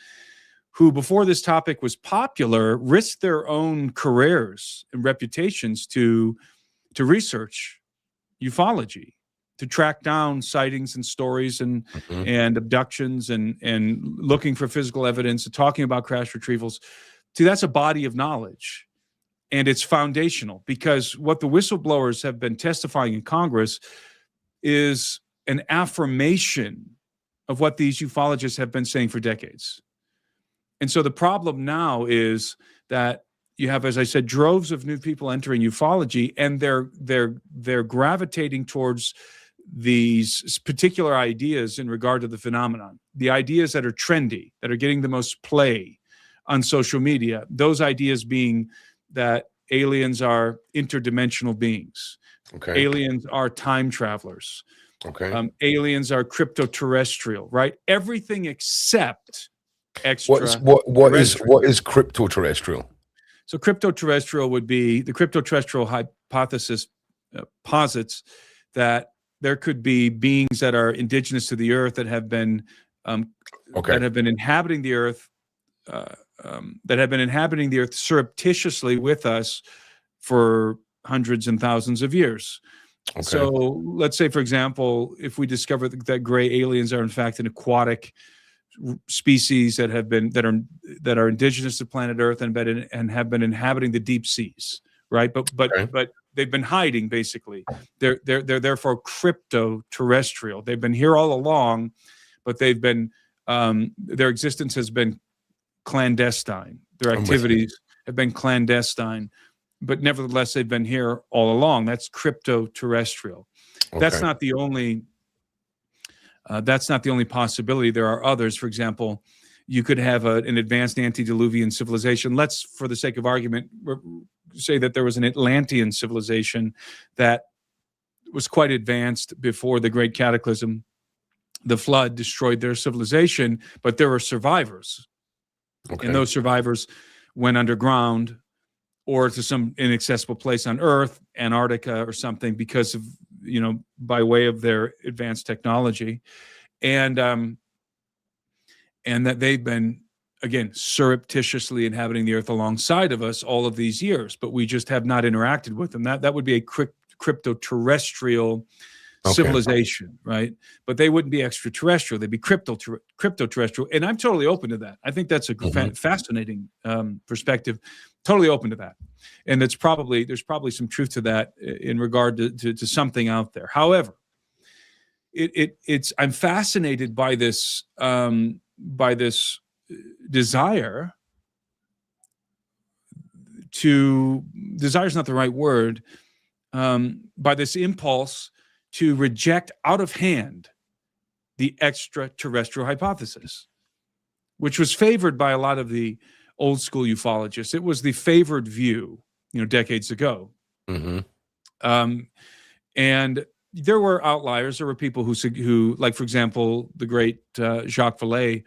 Speaker 2: who, before this topic was popular, risked their own careers and reputations to research ufology, to track down sightings and stories and abductions and looking for physical evidence and talking about crash retrievals. See, that's a body of knowledge, and it's foundational, because what the whistleblowers have been testifying in Congress is an affirmation of what these ufologists have been saying for decades. And so the problem now is that you have, as I said, droves of new people entering ufology, and they're gravitating towards these particular ideas in regard to the phenomenon, the ideas that are trendy, that are getting the most play on social media, those ideas being that aliens are interdimensional beings, aliens are time travelers, aliens are crypto-terrestrial, right? Everything except
Speaker 1: what is crypto-terrestrial?
Speaker 2: So crypto-terrestrial would be, the crypto-terrestrial hypothesis posits that there could be beings that are indigenous to the Earth that have been inhabiting the Earth, surreptitiously with us for hundreds and thousands of years. So let's say, for example, if we discover that gray aliens are in fact an aquatic species that are indigenous to planet Earth and have been inhabiting the deep seas, right? But they've been hiding, basically. They're therefore crypto-terrestrial. They've been here all along, but they've been their existence has been clandestine. Their activities have been clandestine, but nevertheless they've been here all along. That's crypto-terrestrial. That's not the only possibility. There are others. For example, you could have an advanced antediluvian civilization. Let's, for the sake of argument, say that there was an Atlantean civilization that was quite advanced before the Great Cataclysm. The flood destroyed their civilization, but there were survivors. And those survivors went underground or to some inaccessible place on Earth, Antarctica or something, because of, by way of their advanced technology. And that they've been, again, surreptitiously inhabiting the Earth alongside of us all of these years, but we just have not interacted with them. That would be a crypto-terrestrial civilization, right? But they wouldn't be extraterrestrial. They'd be crypto-terrestrial. And I'm totally open to that. I think that's a fascinating perspective. Totally open to that. And there's probably some truth to that in regard to something out there. However, I'm fascinated by this desire is not the right word, by this impulse to reject out of hand the extraterrestrial hypothesis, which was favored by a lot of the old school ufologists. It was the favored view, decades ago. And there were outliers. There were people who, like, for example, the great Jacques Vallée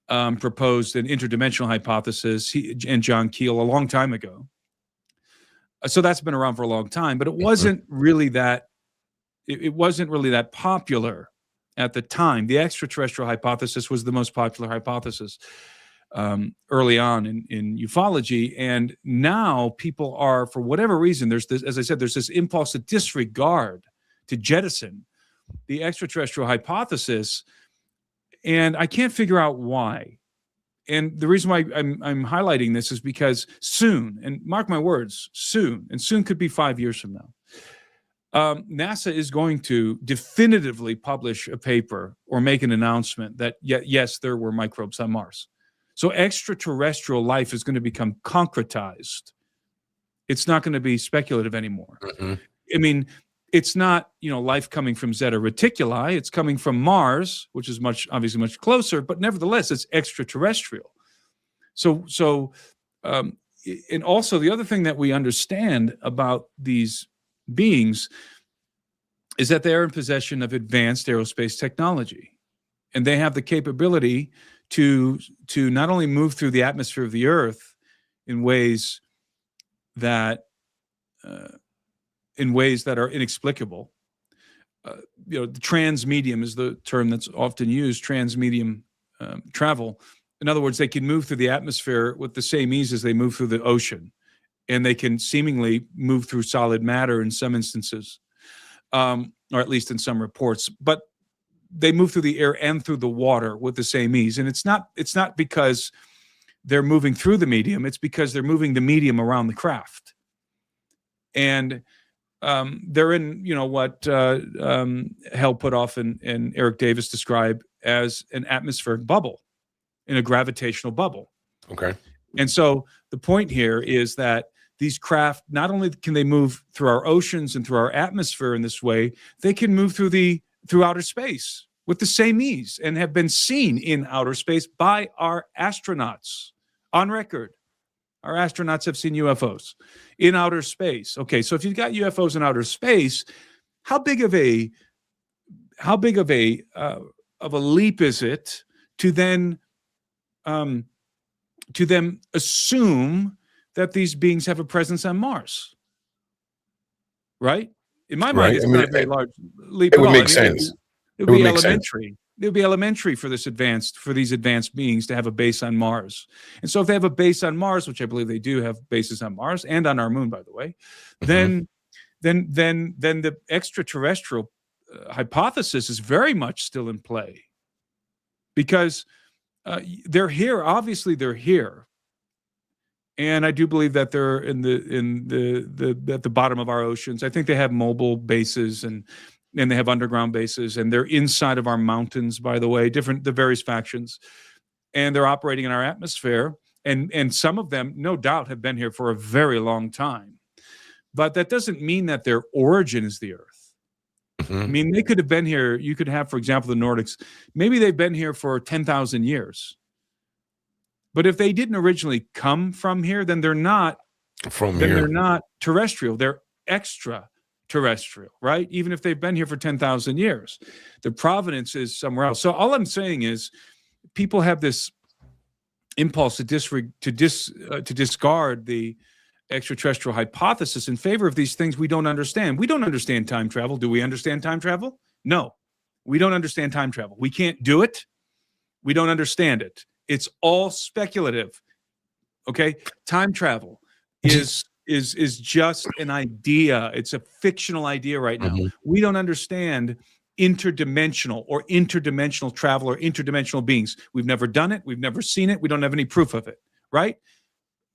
Speaker 2: proposed an interdimensional hypothesis, and John Keel, a long time ago. So that's been around for a long time, but it wasn't really that. It wasn't really that popular at the time. The extraterrestrial hypothesis was the most popular hypothesis early on in ufology, and now people are, for whatever reason, there's this, as I said, there's this impulse to disregard, to jettison the extraterrestrial hypothesis, and I can't figure out why. And the reason why I'm highlighting this is because soon, and mark my words, soon, and soon could be 5 years from now, NASA is going to definitively publish a paper or make an announcement that, yes, there were microbes on Mars. So extraterrestrial life is going to become concretized. It's not going to be speculative anymore. I mean, it's not, life coming from Zeta Reticuli. It's coming from Mars, which is obviously much closer, but nevertheless, it's extraterrestrial. So, and also the other thing that we understand about these beings is that they are in possession of advanced aerospace technology, and they have the capability to not only move through the atmosphere of the Earth in ways that are inexplicable. The transmedium is the term that's often used, transmedium travel. In other words, they can move through the atmosphere with the same ease as they move through the ocean, and they can seemingly move through solid matter in some instances, or at least in some reports. But they move through the air and through the water with the same ease. And it's not because they're moving through the medium, it's because they're moving the medium around the craft. And they're in, what Hal Puthoff and Eric Davis describe as an atmospheric bubble, in a gravitational bubble.
Speaker 1: Okay.
Speaker 2: And so the point here is that these craft, not only can they move through our oceans and through our atmosphere in this way, they can move through outer space with the same ease, and have been seen in outer space by our astronauts on record. Our astronauts have seen UFOs in outer space. Okay, so if you've got UFOs in outer space, how big of a leap is it to then assume that these beings have a presence on Mars? Right? In my mind, it's not a very large leap.
Speaker 1: It would make sense.
Speaker 2: It would be elementary. It would be elementary for these advanced beings to have a base on Mars. And so if they have a base on Mars, which I believe they do have bases on Mars and on our moon, by the way, then the extraterrestrial hypothesis is very much still in play, because they're here. Obviously, they're here. And I do believe that they're at the bottom of our oceans. I think they have mobile bases and they have underground bases, and they're inside of our mountains, by the way, the various factions, and they're operating in our atmosphere. And some of them, no doubt, have been here for a very long time. But that doesn't mean that their origin is the Earth. I mean, they could have been here. You could have, for example, the Nordics. Maybe they've been here for 10,000 years. But if they didn't originally come from here, then they're not They're not terrestrial. They're extraterrestrial, right? Even if they've been here for 10,000 years, the provenance is somewhere else. So all I'm saying is, people have this impulse to discard the extraterrestrial hypothesis in favor of these things we don't understand. We don't understand time travel. Do we understand time travel? No, we don't understand time travel. We can't do it. We don't understand it. It's all speculative. Okay, time travel is just an idea. It's a fictional idea right now. We don't understand interdimensional travel or interdimensional beings. We've never done it. We've never seen it. We don't have any proof of it, right?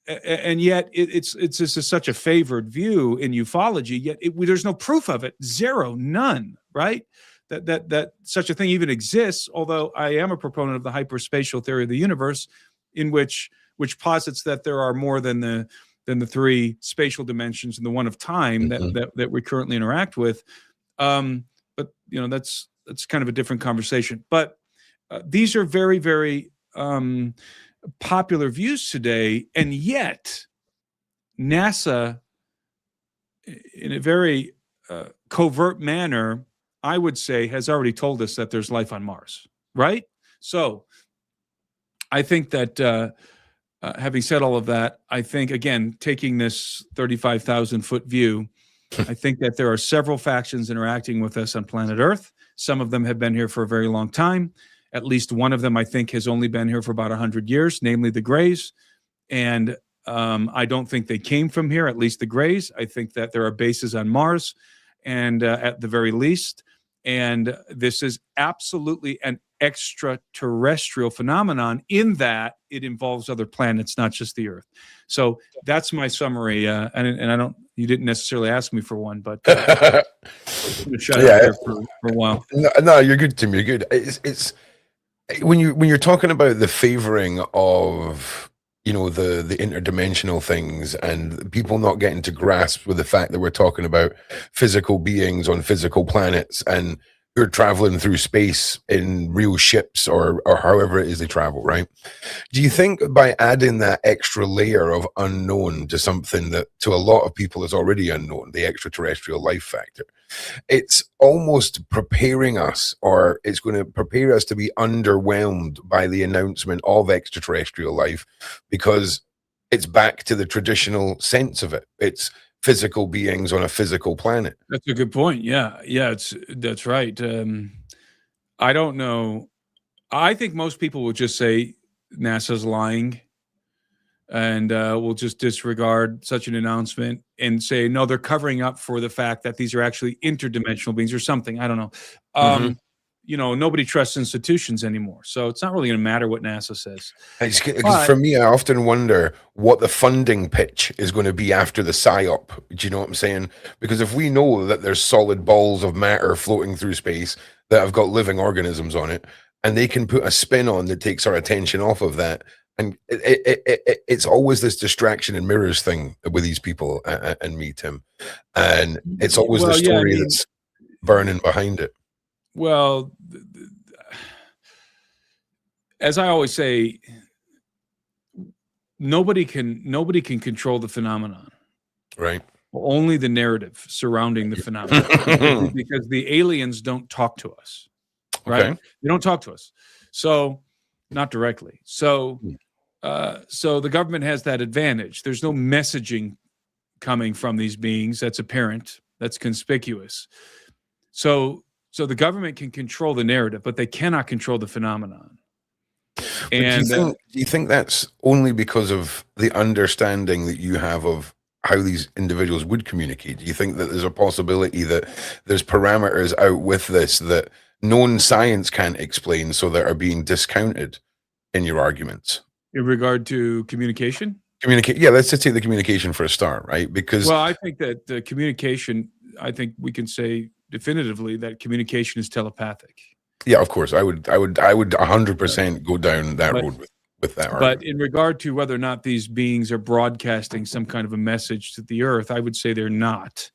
Speaker 2: And yet it's just such a favored view in ufology, yet there's no proof of it. Zero, none, right? That such a thing even exists, although I am a proponent of the hyperspatial theory of the universe, in which posits that there are more than the three spatial dimensions and the one of time that we currently interact with. But that's that's kind of a different conversation. But these are very, very popular views today, and yet NASA, in a very covert manner, I would say, has already told us that there's life on Mars, right? So I think that having said all of that, I think, again, taking this 35,000-foot view, I think that there are several factions interacting with us on planet Earth. Some of them have been here for a very long time. At least one of them, I think, has only been here for about 100 years, namely the Greys. And I don't think they came from here, at least the Greys. I think that there are bases on Mars, and at the very least. And this is absolutely an extraterrestrial phenomenon in that it involves other planets, not just the Earth. So that's my summary. And I don't, you didn't necessarily ask me for one, but I'm gonna shut up there for a while.
Speaker 1: No, you're good, Tim. You're good. It's when you're talking about the favoring of, you know, the interdimensional things and people not getting to grasp with the fact that we're talking about physical beings on physical planets and you're traveling through space in real ships or however it is they travel, right? Do you think by adding that extra layer of unknown to something that to a lot of people is already unknown, the extraterrestrial life factor, it's almost preparing us, or it's going to prepare us to be underwhelmed by the announcement of extraterrestrial life, because it's back to the traditional sense of it. It's physical beings on a physical planet.
Speaker 2: That's a good point. Yeah, that's right. I don't know. I think most people would just say NASA's lying, and we'll just disregard such an announcement and say, no, they're covering up for the fact that these are actually interdimensional beings or something. I don't know. You know, nobody trusts institutions anymore. So it's not really going to matter what NASA says.
Speaker 1: Because for me, I often wonder what the funding pitch is going to be after the PSYOP. Do you know what I'm saying? Because if we know that there's solid balls of matter floating through space that have got living organisms on it, and they can put a spin on that takes our attention off of that, and it's always this distraction and mirrors thing with these people and me, Tim. And it's always the story that's burning behind it.
Speaker 2: Well, as I always say, nobody can control the phenomenon.
Speaker 1: Right.
Speaker 2: Only the narrative surrounding the phenomenon, because the aliens don't talk to us. Right? Okay. They don't talk to us. So, not directly. So the government has that advantage. There's no messaging coming from these beings that's apparent, that's conspicuous. So the government can control the narrative, but they cannot control the phenomenon. And
Speaker 1: do you think that's only because of the understanding that you have of how these individuals would communicate? Do you think that there's a possibility that there's parameters out with this that known science can't explain, so that are being discounted in your arguments?
Speaker 2: In regard to communication?
Speaker 1: Yeah, let's just take the communication for a start, right? Because
Speaker 2: I think that the communication, I think we can say definitively that communication is telepathic.
Speaker 1: Yeah, of course. I would 100% go down that road with that argument.
Speaker 2: But in regard to whether or not these beings are broadcasting some kind of a message to the Earth, I would say they're not.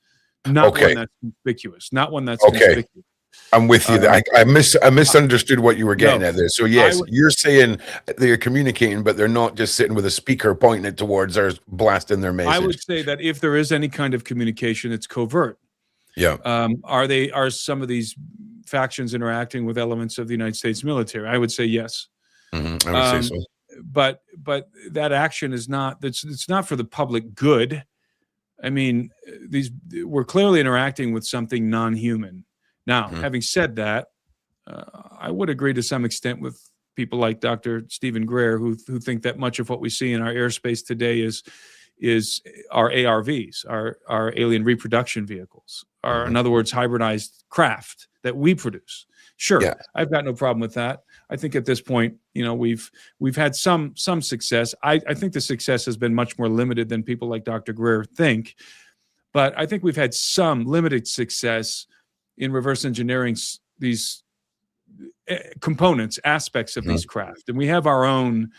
Speaker 2: Not one that's conspicuous. Not one that's conspicuous.
Speaker 1: I'm with you. I misunderstood what you were getting at there. So yes, you're saying they're communicating, but they're not just sitting with a speaker pointing it towards or blasting their message.
Speaker 2: I would say that if there is any kind of communication, it's covert.
Speaker 1: Yeah.
Speaker 2: Are some of these factions interacting with elements of the United States military? I would say yes.
Speaker 1: I would say so.
Speaker 2: But that action is not. It's not for the public good. I mean, we're clearly interacting with something non-human. Now, having said that, I would agree to some extent with people like Dr. Stephen Greer, who think that much of what we see in our airspace today is our ARVs, our alien reproduction vehicles, in other words, hybridized craft that we produce. Sure, I've got no problem with that. I think at this point, you know, we've had some success. I think the success has been much more limited than people like Dr. Greer think, but I think we've had some limited success in reverse engineering these components, aspects of these craft. And we have our own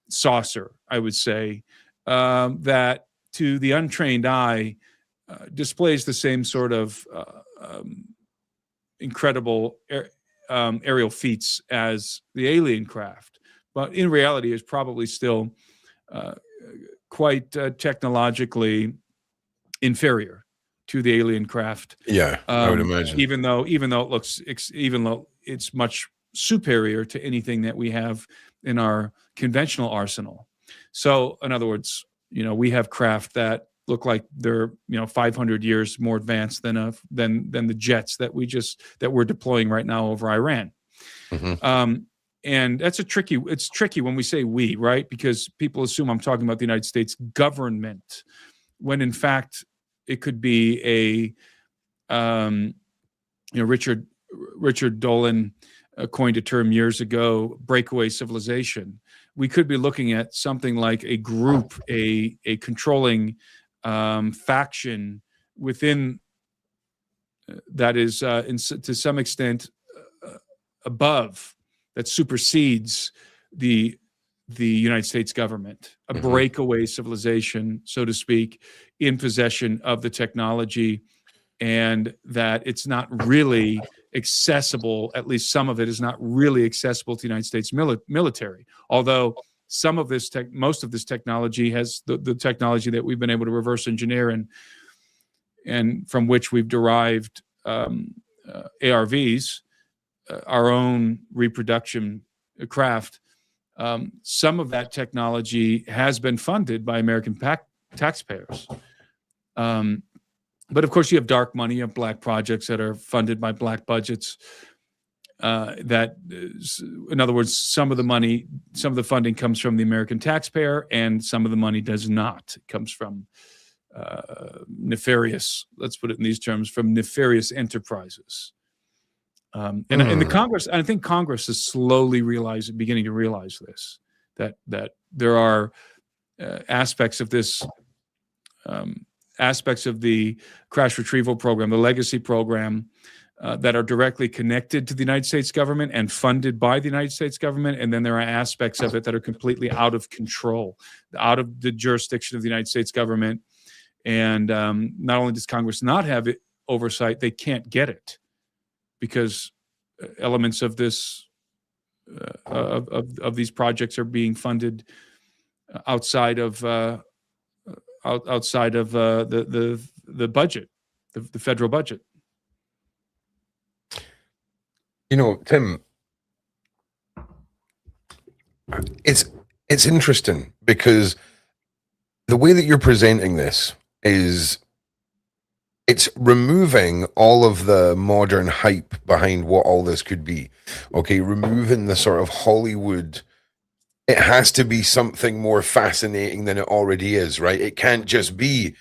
Speaker 2: saucer, I would say, that to the untrained eye displays the same sort of incredible aerial feats as the alien craft, but in reality is probably still quite technologically inferior to the alien craft.
Speaker 1: Yeah, I would imagine.
Speaker 2: Even though it's much superior to anything that we have in our conventional arsenal. So, in other words, we have craft that look like they're 500 years more advanced than the jets that we're deploying right now over Iran.
Speaker 1: Mm-hmm.
Speaker 2: And it's tricky when we say we, right? Because people assume I'm talking about the United States government, when in fact it could be Richard Dolan coined a term years ago, breakaway civilization. We could be looking at something like a group, a controlling faction within that is to some extent above, that supersedes the United States government, a breakaway civilization, so to speak, in possession of the technology, and that it's not really accessible, at least some of it is not really accessible to the United States military. Although most of this technology has the technology that we've been able to reverse engineer and from which we've derived ARVs, our own reproduction craft. Some of that technology has been funded by American taxpayers. But of course, you have dark money, you have black projects that are funded by black budgets. In other words, some of the funding comes from the American taxpayer, and some of the money does not. It comes from nefarious, let's put it in these terms, from nefarious enterprises. And the Congress, I think Congress is slowly beginning to realize this, that there are aspects of this. Aspects of the crash retrieval program, the legacy program, that are directly connected to the United States government and funded by the United States government. And then there are aspects of it that are completely out of control, out of the jurisdiction of the United States government. And not only does Congress not have oversight, they can't get it because elements of this, of these projects are being funded outside of the budget, the federal budget.
Speaker 1: Tim, it's interesting because the way that you're presenting this is it's removing all of the modern hype behind what all this could be. Okay, removing the sort of Hollywood. It has to be something more fascinating than it already is, right? It can't just be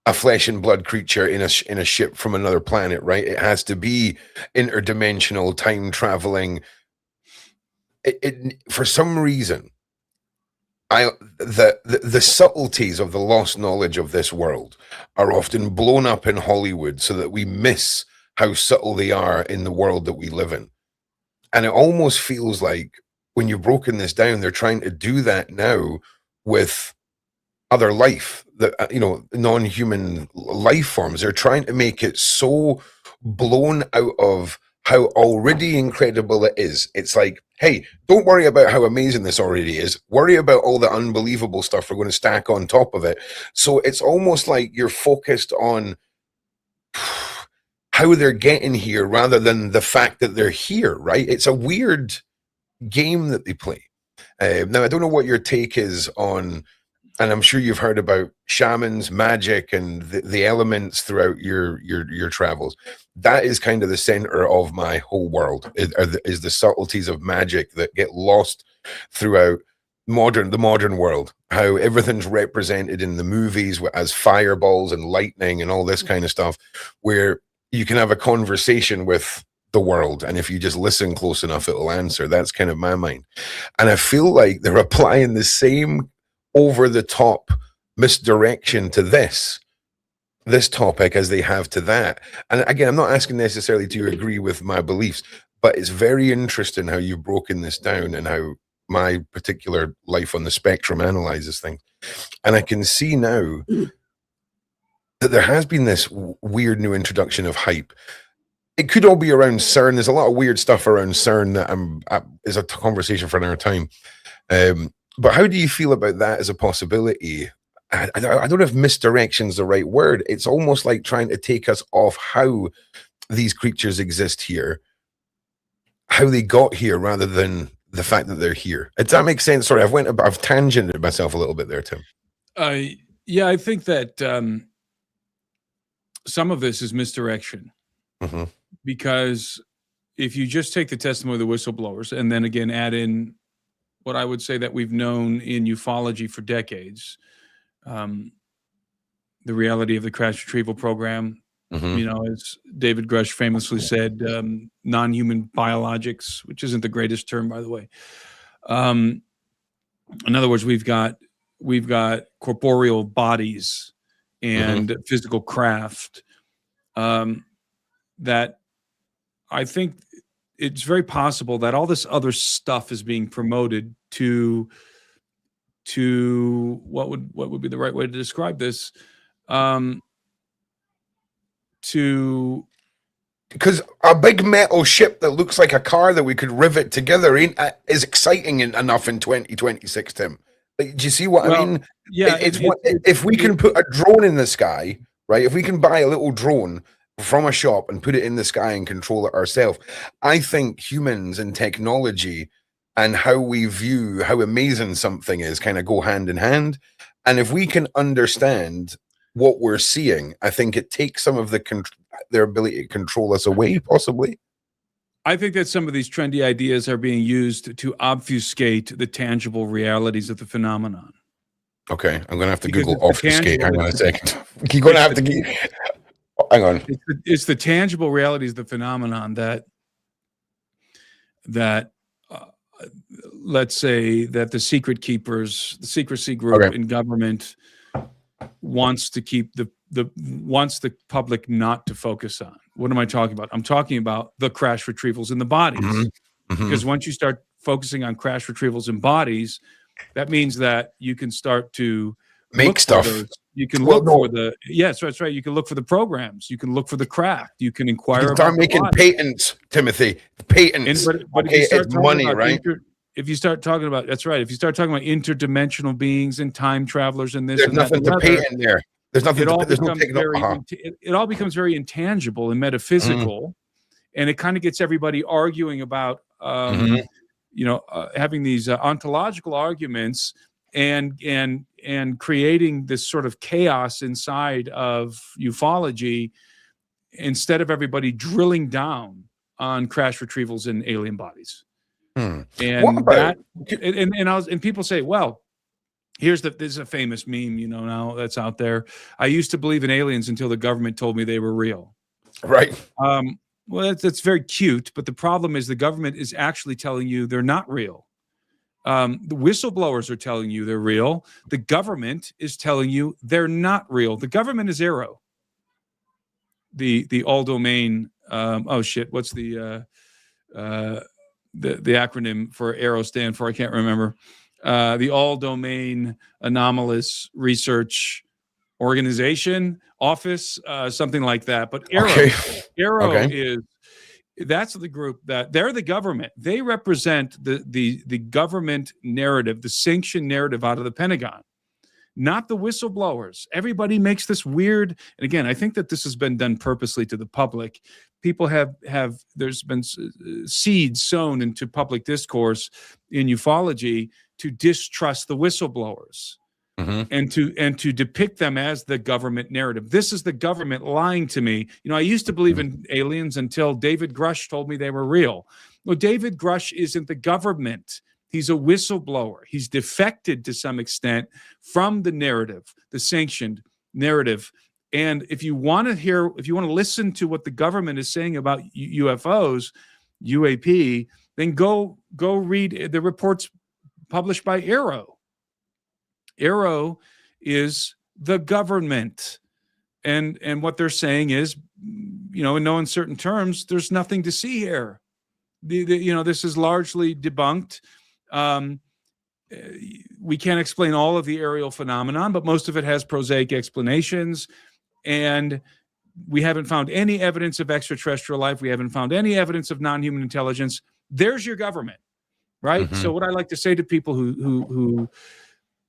Speaker 1: a flesh and blood creature in a ship from another planet, right? It has to be interdimensional, time traveling. For some reason, the subtleties of the lost knowledge of this world are often blown up in Hollywood so that we miss how subtle they are in the world that we live in. And it almost feels like when you've broken this down, they're trying to do that now with other life, non-human life forms. They're trying to make it so blown out of how already incredible it is. It's like, hey, don't worry about how amazing this already is. Worry about all the unbelievable stuff we're going to stack on top of it. So it's almost like you're focused on how they're getting here rather than the fact that they're here, right? It's a weird game that they play. Now, I don't know what your take is on, and I'm sure you've heard about shamans, magic, and the elements throughout your travels. That is kind of the center of my whole world, is the subtleties of magic that get lost throughout the modern world. How everything's represented in the movies as fireballs and lightning and all this kind of stuff, where you can have a conversation with the world, and if you just listen close enough, it'll answer. That's kind of my mind. And I feel like they're applying the same over-the-top misdirection to this topic as they have to that. And again, I'm not asking necessarily to agree with my beliefs, but it's very interesting how you've broken this down and how my particular life on the spectrum analyzes things. And I can see now that there has been this weird new introduction of hype. it could all be around CERN. There's a lot of weird stuff around CERN that is a conversation for another time. But how do you feel about that as a possibility? I don't know if misdirection is the right word. It's almost like trying to take us off how these creatures exist here, how they got here, rather than the fact that they're here. Does that make sense? Sorry, I've tangented myself a little bit there, Tim.
Speaker 2: Yeah, I think that some of this is misdirection.
Speaker 1: Mm-hmm.
Speaker 2: Because if you just take the testimony of the whistleblowers and then again add in what I would say that we've known in ufology for decades, the reality of the crash retrieval program,
Speaker 1: Mm-hmm.
Speaker 2: as David Grush famously said, non-human biologics, which isn't the greatest term, by the way. In other words, we've got corporeal bodies and physical craft that I think it's very possible that all this other stuff is being promoted to what would be the right way to describe this?
Speaker 1: Because a big metal ship that looks like a car that we could rivet together is exciting enough in 2026, Tim. Like, do you see what I mean?
Speaker 2: Yeah.
Speaker 1: If we can put a drone in the sky, right? If we can buy a little drone from a shop and put it in the sky and control it ourselves, I think humans and technology and how we view how amazing something is kind of go hand in hand. And if we can understand what we're seeing, I think it takes some of their ability to control us away, possibly.
Speaker 2: I think that some of these trendy ideas are being used to obfuscate the tangible realities of the phenomenon.
Speaker 1: Okay, I'm going to have to Google obfuscate. Hang on a second. You're going to have to hang on.
Speaker 2: It's the tangible realities of the phenomenon that let's say that the secret keepers, the secrecy group in government wants to keep wants the public not to focus on. What am I talking about? I'm talking about the crash retrievals in the bodies. Because once you start focusing on crash retrievals in bodies, that means that you can start to
Speaker 1: make stuff.
Speaker 2: You can look for yes, that's right. You can look for the programs. You can look for the craft. You can inquire about
Speaker 1: start making patents, Timothy. Patents.
Speaker 2: But
Speaker 1: okay, it's money, right?
Speaker 2: If you start talking about, that's right. If you start talking about interdimensional beings and time travelers and this,
Speaker 1: there's nothing to patent there. There's nothing.
Speaker 2: It all becomes very intangible and metaphysical, and it kind of gets everybody arguing about, having these ontological arguments and creating this sort of chaos inside of ufology, instead of everybody drilling down on crash retrievals in alien bodies. And people say, well, this is a famous meme, now that's out there. I used to believe in aliens until the government told me they were real.
Speaker 1: Right.
Speaker 2: Well, that's very cute, but the problem is the government is actually telling you they're not real. The whistleblowers are telling you they're real. The government is telling you they're not real. The government is ARO. The all domain. What's the acronym for ARO stand for? I can't remember. The All Domain Anomalous Research Organization Office, something like that. But ARO that's the group that they're the government. They represent the government narrative, the sanctioned narrative out of the Pentagon, not the whistleblowers. Everybody makes this weird. And again, I think that this has been done purposely to the public. People there's been seeds sown into public discourse in ufology to distrust the whistleblowers and to depict them as the government narrative. This is the government lying to me. I used to believe in aliens until David Grush told me they were real. Well, David Grush isn't the government. He's a whistleblower. He's defected to some extent from the narrative, the sanctioned narrative. And if you want to listen to what the government is saying about UFOs, UAP, then go read the reports published by ARO. ARO is the government. And what they're saying is, in no uncertain terms, there's nothing to see here. This is largely debunked. We can't explain all of the aerial phenomenon, but most of it has prosaic explanations. And we haven't found any evidence of extraterrestrial life. We haven't found any evidence of non-human intelligence. There's your government, right?
Speaker 1: Mm-hmm.
Speaker 2: So what I like to say to people who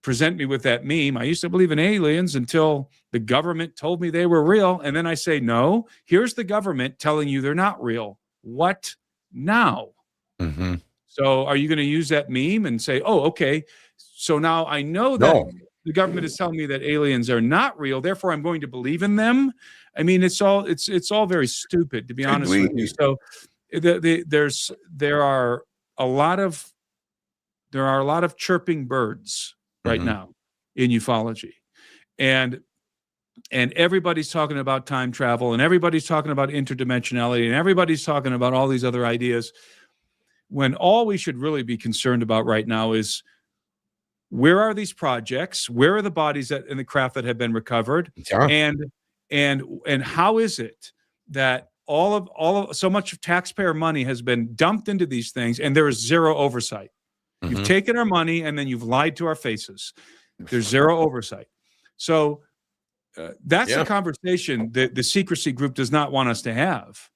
Speaker 2: present me with that meme, I used to believe in aliens until the government told me they were real. And then I say, no, here's the government telling you they're not real. What now?
Speaker 1: Mm-hmm.
Speaker 2: So are you going to use that meme and say, oh, okay, so now I know that the government is telling me that aliens are not real, therefore I'm going to believe in them? I mean, it's all very stupid, to be honest with you. So there are a lot of chirping birds right now in ufology, and everybody's talking about time travel, and everybody's talking about interdimensionality, and everybody's talking about all these other ideas, when all we should really be concerned about right now is, where are these projects? Where are the bodies and the craft that have been recovered?
Speaker 1: Yeah.
Speaker 2: And how is it that all of so much of taxpayer money has been dumped into these things and there is zero oversight? You've taken our money and then you've lied to our faces. There's zero oversight. So that's the conversation that the secrecy group does not want us to have.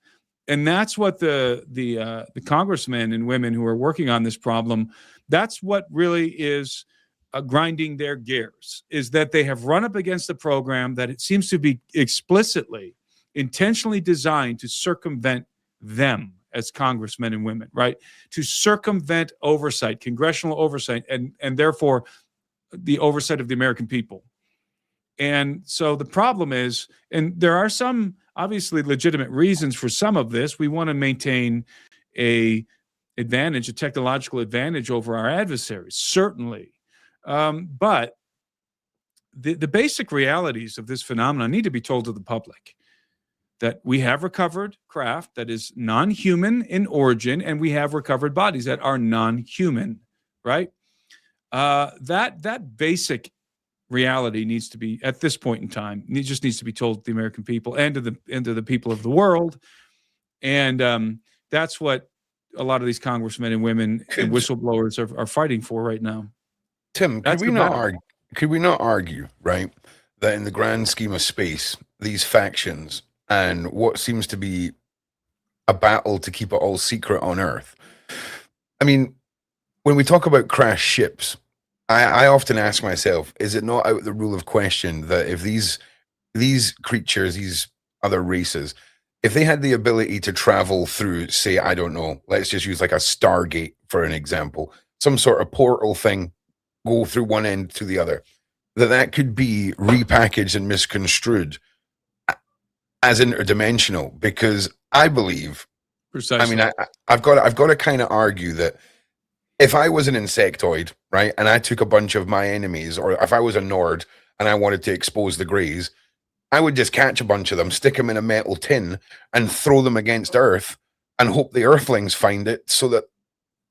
Speaker 2: And that's what the congressmen and women who are working on this problem, that's what really is grinding their gears, is that they have run up against a program that it seems to be explicitly, intentionally designed to circumvent them as congressmen and women, right? To circumvent oversight, congressional oversight, and therefore the oversight of the American people. And so the problem is, and there are some obviously legitimate reasons for some of this. We want to maintain a technological advantage over our adversaries, certainly. But the basic realities of this phenomenon need to be told to the public, that we have recovered craft that is non-human in origin, and we have recovered bodies that are non-human, right? That basic reality needs to be, at this point in time, it just needs to be told to the American people and to the people of the world. And that's what a lot of these congressmen and women and whistleblowers are fighting for right now.
Speaker 1: Tim, could we not argue, right, that in the grand scheme of space, these factions and what seems to be a battle to keep it all secret on Earth, I mean, when we talk about crashed ships, I often ask myself, is it not out of the rule of question that if these creatures, these other races, if they had the ability to travel through, say, I don't know, let's just use like a Stargate for an example, some sort of portal thing, go through one end to the other, that could be repackaged and misconstrued as interdimensional? Because I believe,
Speaker 2: precisely.
Speaker 1: I mean, I've got to kind of argue that if I was an insectoid, right, and I took a bunch of my enemies, or if I was a Nord and I wanted to expose the Greys, I would just catch a bunch of them, stick them in a metal tin, and throw them against Earth, and hope the Earthlings find it, so that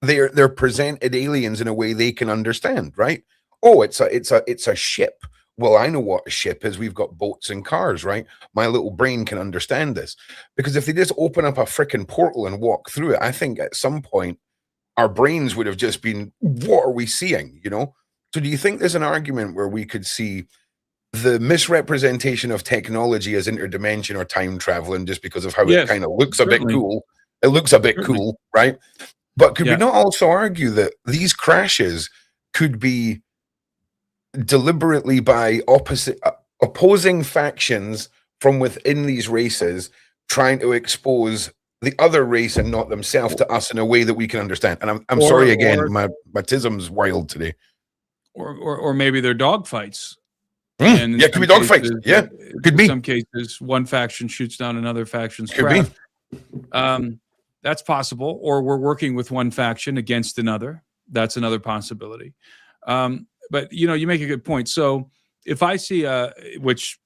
Speaker 1: they're presented aliens in a way they can understand, right? Oh, it's a ship. Well, I know what a ship is. We've got boats and cars, right? My little brain can understand this. Because if they just open up a freaking portal and walk through it, I think at some point our brains would have just been, what are we seeing, you know? So do you think there's an argument where we could see the misrepresentation of technology as interdimension or time traveling just because of how it kind of looks a bit cool? It looks a bit cool, right? But could we not also argue that these crashes could be deliberately by opposing factions from within these races trying to expose the other race and not themselves to us in a way that we can understand? And I'm sorry again, my tism's wild today.
Speaker 2: Or maybe they're dogfights.
Speaker 1: And yeah, could be dogfights. Yeah, could be.
Speaker 2: In some cases, one faction shoots down another faction's craft. That's possible. Or we're working with one faction against another. That's another possibility. But you make a good point. So if I see which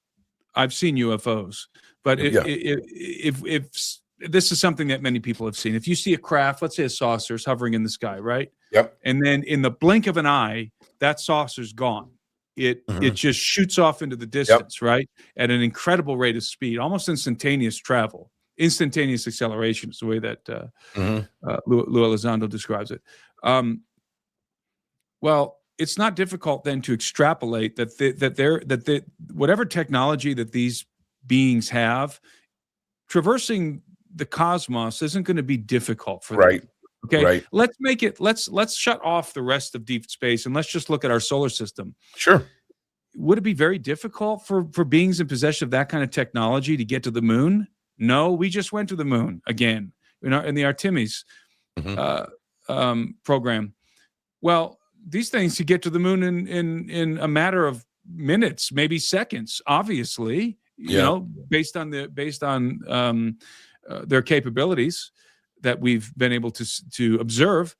Speaker 2: I've seen UFOs, but if this is something that many people have seen, if you see a craft, let's say a saucer's hovering in the sky, right?
Speaker 1: Yep.
Speaker 2: And then in the blink of an eye, that saucer's gone. It just shoots off into the distance, right? At an incredible rate of speed, almost instantaneous travel, instantaneous acceleration is the way that Lou Elizondo describes it. Well, it's not difficult then to extrapolate that whatever technology that these beings have, traversing the cosmos isn't going to be difficult for
Speaker 1: Right.
Speaker 2: them. Okay,
Speaker 1: Right.
Speaker 2: let's shut off the rest of deep space and let's just look at our solar system.
Speaker 1: Sure.
Speaker 2: Would it be very difficult for beings in possession of that kind of technology to get to the moon? No, we just went to the moon again in the Artemis program. Well, these things could get to the moon in a matter of minutes, maybe seconds. Obviously, you know, based on their capabilities that we've been able to observe.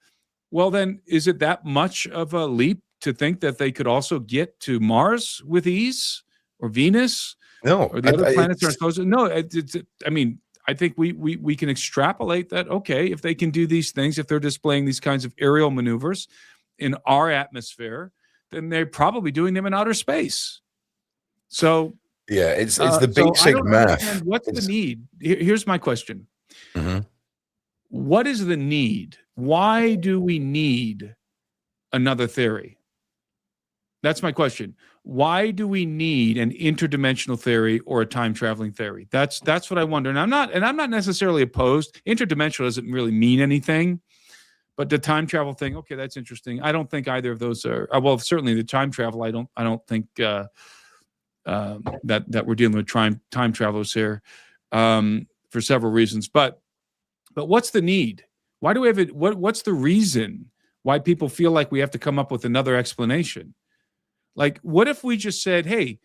Speaker 2: Well, then, is it that much of a leap to think that they could also get to Mars with ease, or Venus,
Speaker 1: No,
Speaker 2: or the other planets aren't supposed to? No, I mean, I think we can extrapolate that. Okay, if they can do these things, if they're displaying these kinds of aerial maneuvers in our atmosphere, then they're probably doing them in outer space. So
Speaker 1: yeah, it's the basic math.
Speaker 2: What's the need? Here's my question. What is the need? Why do we need another theory? That's my question. Why do we need an interdimensional theory or a time-traveling theory? That's what I wonder. And I'm not necessarily opposed. Interdimensional doesn't really mean anything, but the time travel thing, okay, that's interesting. I don't think either of those are well. Certainly the time travel. I don't think that we're dealing with time travelers here for several reasons. But what's the need? Why do we have it? What's the reason why people feel like we have to come up with another explanation? Like, what if we just said, hey,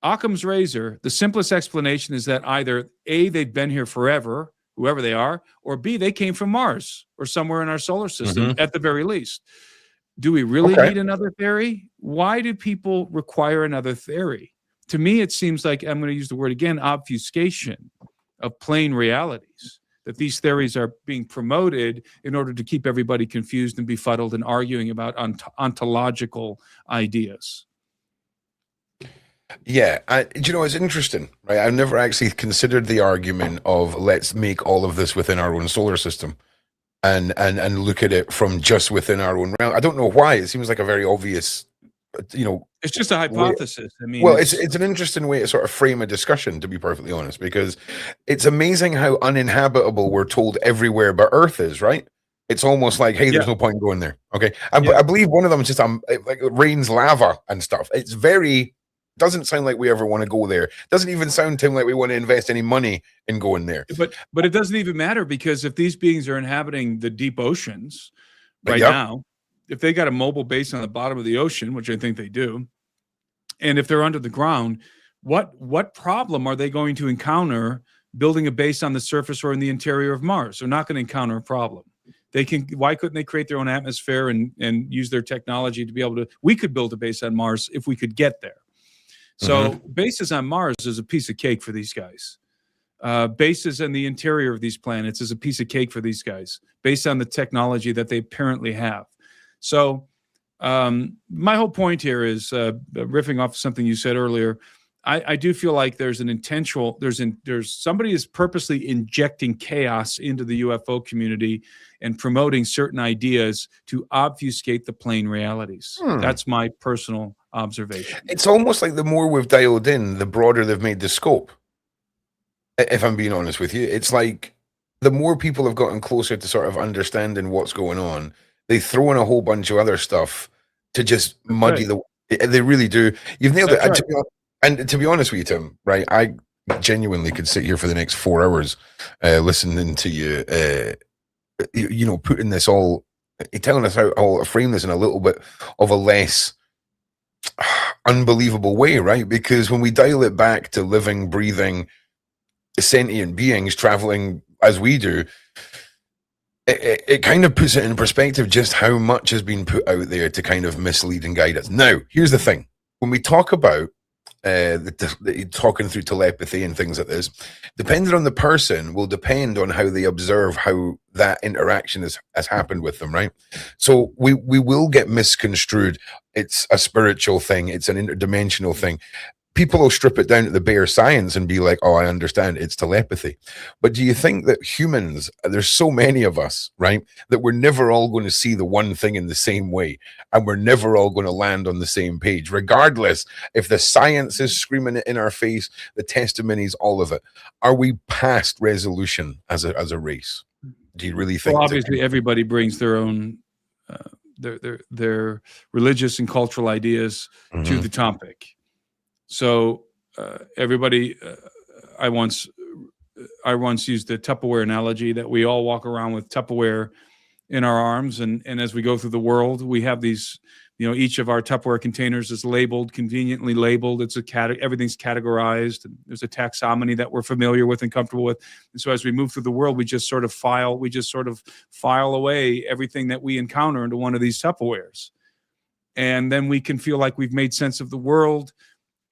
Speaker 2: Occam's razor, the simplest explanation is that either A, they've been here forever, whoever they are, or B, they came from Mars or somewhere in our solar system at the very least. Do we really need another theory? Why do people require another theory? To me, it seems like, I'm going to use the word again, obfuscation of plain realities, that these theories are being promoted in order to keep everybody confused and befuddled and arguing about ontological ideas.
Speaker 1: Yeah, you know, it's interesting, right? I've never actually considered the argument of let's make all of this within our own solar system and look at it from just within our own realm. I don't know why. It seems like a very obvious, you know,
Speaker 2: it's just a hypothesis. I mean,
Speaker 1: well, it's an interesting way to sort of frame a discussion, to be perfectly honest, because it's amazing how uninhabitable we're told everywhere but Earth is, right? It's almost like, hey, there's no point in going there. Okay, I believe one of them is just like it rains lava and stuff. It's doesn't sound like we ever want to go there. Doesn't even sound to him like we want to invest any money in going there.
Speaker 2: But it doesn't even matter, because if these beings are inhabiting the deep oceans right now, if they got a mobile base on the bottom of the ocean, which I think they do, and if they're under the ground, what problem are they going to encounter building a base on the surface or in the interior of Mars? They're not going to encounter a problem. Why couldn't they create their own atmosphere and use their technology to be able to? We could build a base on Mars if we could get there. So bases on Mars is a piece of cake for these guys. Bases in the interior of these planets is a piece of cake for these guys, based on the technology that they apparently have. So my whole point here is riffing off something you said earlier. I do feel like there's an intentional, there's somebody is purposely injecting chaos into the UFO community and promoting certain ideas to obfuscate the plain realities. That's my personal observation.
Speaker 1: It's almost like the more we've dialed in, the broader they've made the scope. If I'm being honest with you, it's like the more people have gotten closer to sort of understanding what's going on, they throw in a whole bunch of other stuff to just muddy they really do. You've nailed it.
Speaker 2: Right.
Speaker 1: And to be honest with you, Tim, right, I genuinely could sit here for the next 4 hours listening to you, you know, putting this all, telling us how to frame this in a little bit of a less unbelievable way, right? Because when we dial it back to living, breathing, sentient beings traveling as we do, it kind of puts it in perspective just how much has been put out there to kind of mislead and guide us. Now, here's the thing. When we talk about talking through telepathy and things like this, depending on the person, will depend on how they observe how that interaction has happened with them, right? So we will get misconstrued. It's a spiritual thing. It's an interdimensional thing. people will strip it down to the bare science and be like, oh, I understand, it's telepathy. But do you think that humans, there's so many of us, right, that we're never all going to see the one thing in the same way, and we're never all going to land on the same page, regardless if the science is screaming it in our face, the testimonies, all of it? Are we past resolution as a race? Do you really think?
Speaker 2: Well, obviously, everybody brings their own their religious and cultural ideas to the topic. So everybody, I once used the Tupperware analogy that we all walk around with Tupperware in our arms, and as we go through the world, we have these, each of our Tupperware containers is labeled, conveniently labeled. It's everything's categorized. And there's a taxonomy that we're familiar with and comfortable with. And so as we move through the world, we just sort of file away everything that we encounter into one of these Tupperwares. And then we can feel like we've made sense of the world.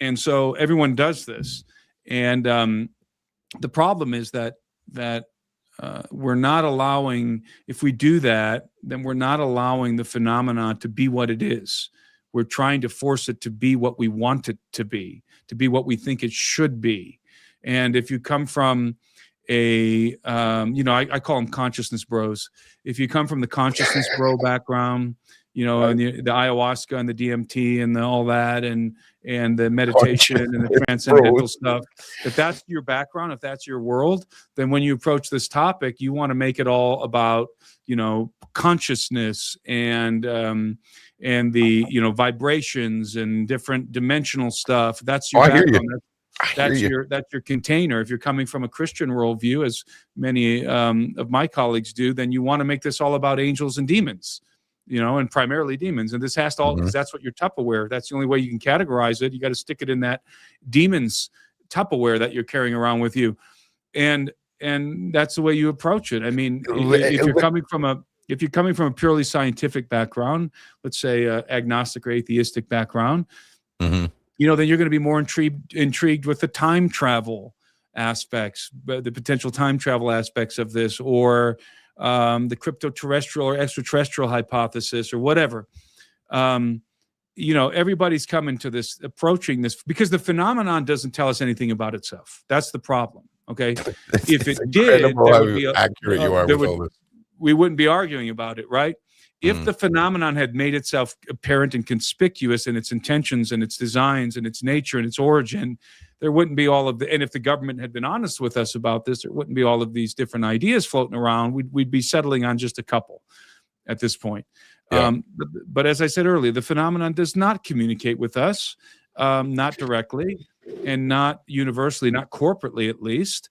Speaker 2: And so everyone does this. And the problem is that we're not allowing, if we do that, then we're not allowing the phenomenon to be what it is. We're trying to force it to be what we want it to be what we think it should be. And if you come from I call them consciousness bros. If you come from the consciousness bro background, and the ayahuasca and the DMT and all that, and the meditation and the transcendental stuff, if that's your background, if that's your world, then when you approach this topic, you want to make it all about, consciousness and the, vibrations and different dimensional stuff. That's your background. That's your container. If you're coming from a Christian worldview, as many of my colleagues do, then you want to make this all about angels and demons. And primarily demons. And this has to all, because that's what your Tupperware, that's the only way you can categorize it. You got to stick it in that demons Tupperware that you're carrying around with you. And that's the way you approach it. I mean, if you're coming from a purely scientific background, let's say agnostic or atheistic background, then you're going to be more intrigued with the time travel aspects, the potential time travel aspects of this, or the crypto-terrestrial or extraterrestrial hypothesis, or whatever. Everybody's coming to this, approaching this, because the phenomenon doesn't tell us anything about itself. That's the problem. Okay, if it did,
Speaker 1: accurate you are with all this.
Speaker 2: We wouldn't be arguing about it, right? If the phenomenon had made itself apparent and conspicuous in its intentions and its designs and its nature and its origin, there wouldn't be all of and if the government had been honest with us about this, there wouldn't be all of these different ideas floating around. We'd be settling on just a couple at this point. Yeah. But as I said earlier, the phenomenon does not communicate with us, not directly and not universally, not corporately at least.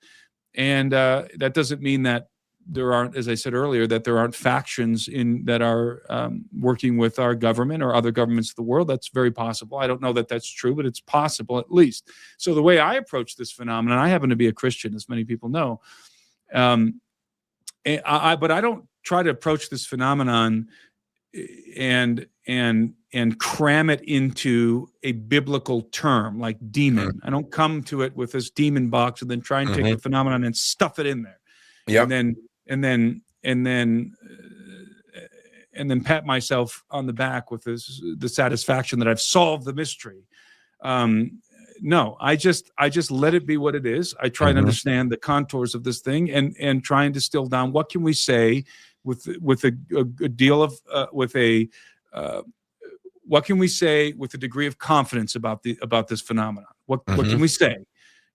Speaker 2: And that doesn't mean that there aren't, as I said earlier, that there aren't factions that are working with our government or other governments of the world. That's very possible. I don't know that that's true, but it's possible at least. So the way I approach this phenomenon, I happen to be a Christian, as many people know, but I don't try to approach this phenomenon and cram it into a biblical term like demon. I don't come to it with this demon box and then try and take the phenomenon and stuff it in there. Yeah. And then pat myself on the back with the satisfaction that I've solved the mystery. No, I just let it be what it is. I try and understand the contours of this thing and try and distill down what can we say with a deal of what can we say with a degree of confidence about this phenomenon? What can we say?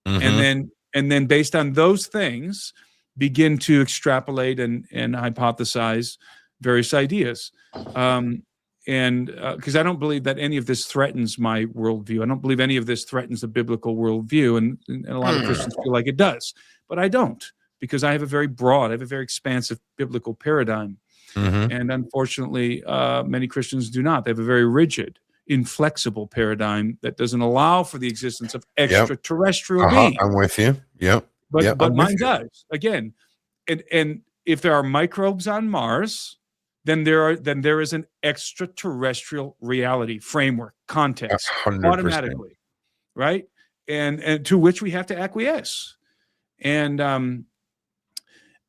Speaker 2: And then based on those things, begin to extrapolate and hypothesize various ideas. And because I don't believe that any of this threatens my worldview. I don't believe any of this threatens the biblical worldview. And a lot of Christians feel like it does. But I don't, because I have a very expansive biblical paradigm. And unfortunately, many Christians do not. They have a very rigid, inflexible paradigm that doesn't allow for the existence of extraterrestrial beings.
Speaker 1: I'm with you. Yep.
Speaker 2: But mine does. Again, and if there are microbes on Mars, then there is an extraterrestrial reality framework, context, 100%. Automatically, right? And to which we have to acquiesce. And